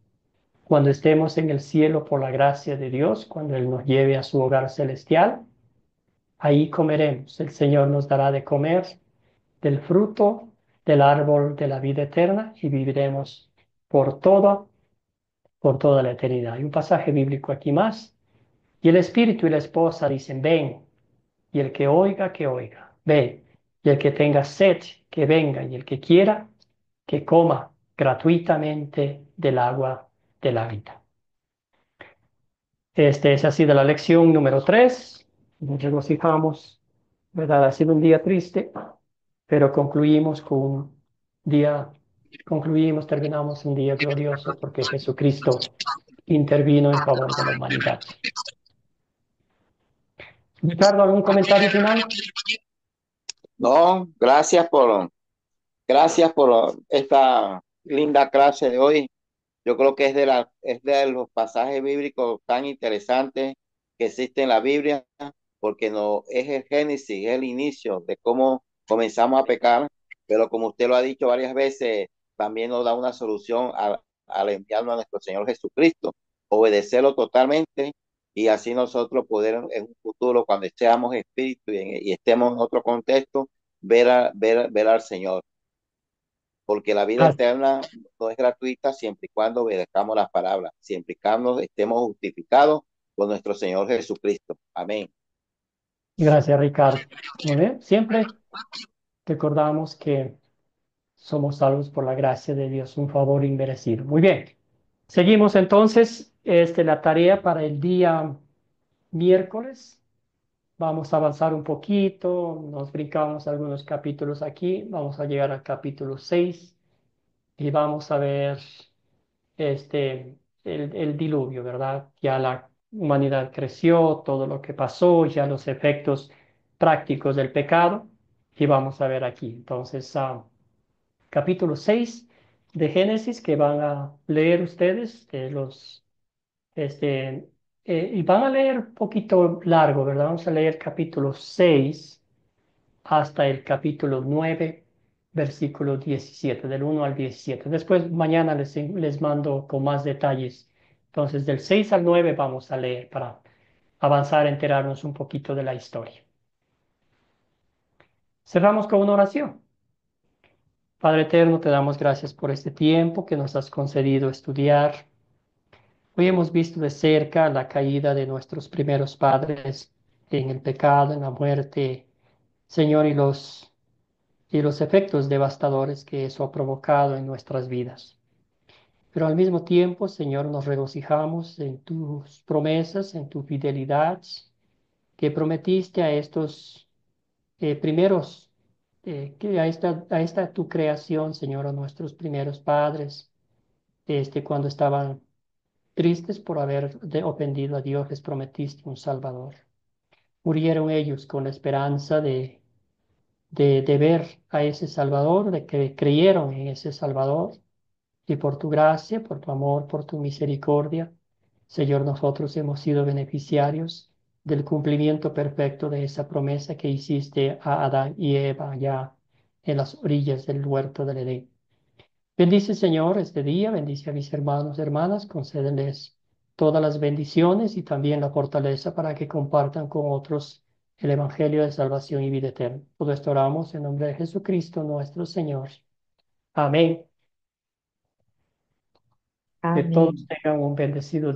Cuando estemos en el cielo por la gracia de Dios, cuando Él nos lleve a su hogar celestial, ahí comeremos. El Señor nos dará de comer del fruto del árbol de la vida eterna y viviremos por por toda la eternidad. Hay un pasaje bíblico aquí más. Y el espíritu y la esposa dicen, ven. Y el que oiga, ve. Y el que tenga sed, que venga. Y el que quiera, que coma gratuitamente del agua de la vida. Este es así de la lección número 3. Nos regocijamos, ¿verdad? Ha sido un día triste, pero día, terminamos un día glorioso porque Jesucristo intervino en favor de la humanidad. Ricardo, ¿algún comentario final? No, gracias por esta linda clase de hoy. Yo creo que es de los pasajes bíblicos tan interesantes que existen en la Biblia, porque no es el génesis, es el inicio de cómo comenzamos a pecar, pero como usted lo ha dicho varias veces, también nos da una solución al enviarnos a nuestro Señor Jesucristo, obedecerlo totalmente y así nosotros poder en un futuro, cuando seamos espíritu y estemos en otro contexto, ver al Señor, porque la vida Ah, eterna no es gratuita siempre y cuando obedezcamos las palabras, siempre y cuando estemos justificados por nuestro Señor Jesucristo. Amén. gracias, Ricardo. Muy bien, siempre recordamos que somos salvos por la gracia de Dios, un favor inmerecido. Muy bien, seguimos entonces la tarea para el día miércoles. Vamos a avanzar un poquito, nos brincamos algunos capítulos aquí, vamos a llegar al capítulo 6 y vamos a ver el diluvio, ¿verdad? Ya la humanidad creció, todo lo que pasó, ya los efectos prácticos del pecado y vamos a ver aquí. Entonces, capítulo 6 de Génesis que van a leer ustedes, y van a leer un poquito largo, ¿verdad? Vamos a leer capítulo 6 hasta el capítulo 9 versículo 17 del 1 al 17. Después mañana les mando con más detalles. Entonces, del 6 al 9 vamos a leer para avanzar, enterarnos un poquito de la historia. Cerramos con una oración. Padre eterno, te damos gracias por este tiempo que nos has concedido estudiar. Hoy hemos visto de cerca la caída de nuestros primeros padres en el pecado, en la muerte, Señor, y los efectos devastadores que eso ha provocado en nuestras vidas. Pero al mismo tiempo, Señor, nos regocijamos en tus promesas, en tu fidelidad, que prometiste a estos primeros, que a esta tu creación, Señor, a nuestros primeros padres, cuando estaban tristes por haber ofendido a Dios, les prometiste un Salvador. Murieron ellos con la esperanza de ver a ese Salvador, de que creyeron en ese Salvador. Y por tu gracia, por tu amor, por tu misericordia, Señor, nosotros hemos sido beneficiarios del cumplimiento perfecto de esa promesa que hiciste a Adán y Eva allá en las orillas del huerto del Edén. Bendice, Señor, este día, bendice a mis hermanos y hermanas, concédenles todas las bendiciones y también la fortaleza para que compartan con otros el Evangelio de salvación y vida eterna. Todo esto oramos en nombre de Jesucristo, nuestro Señor. Amén. Que todos Amén. tengan un bendecido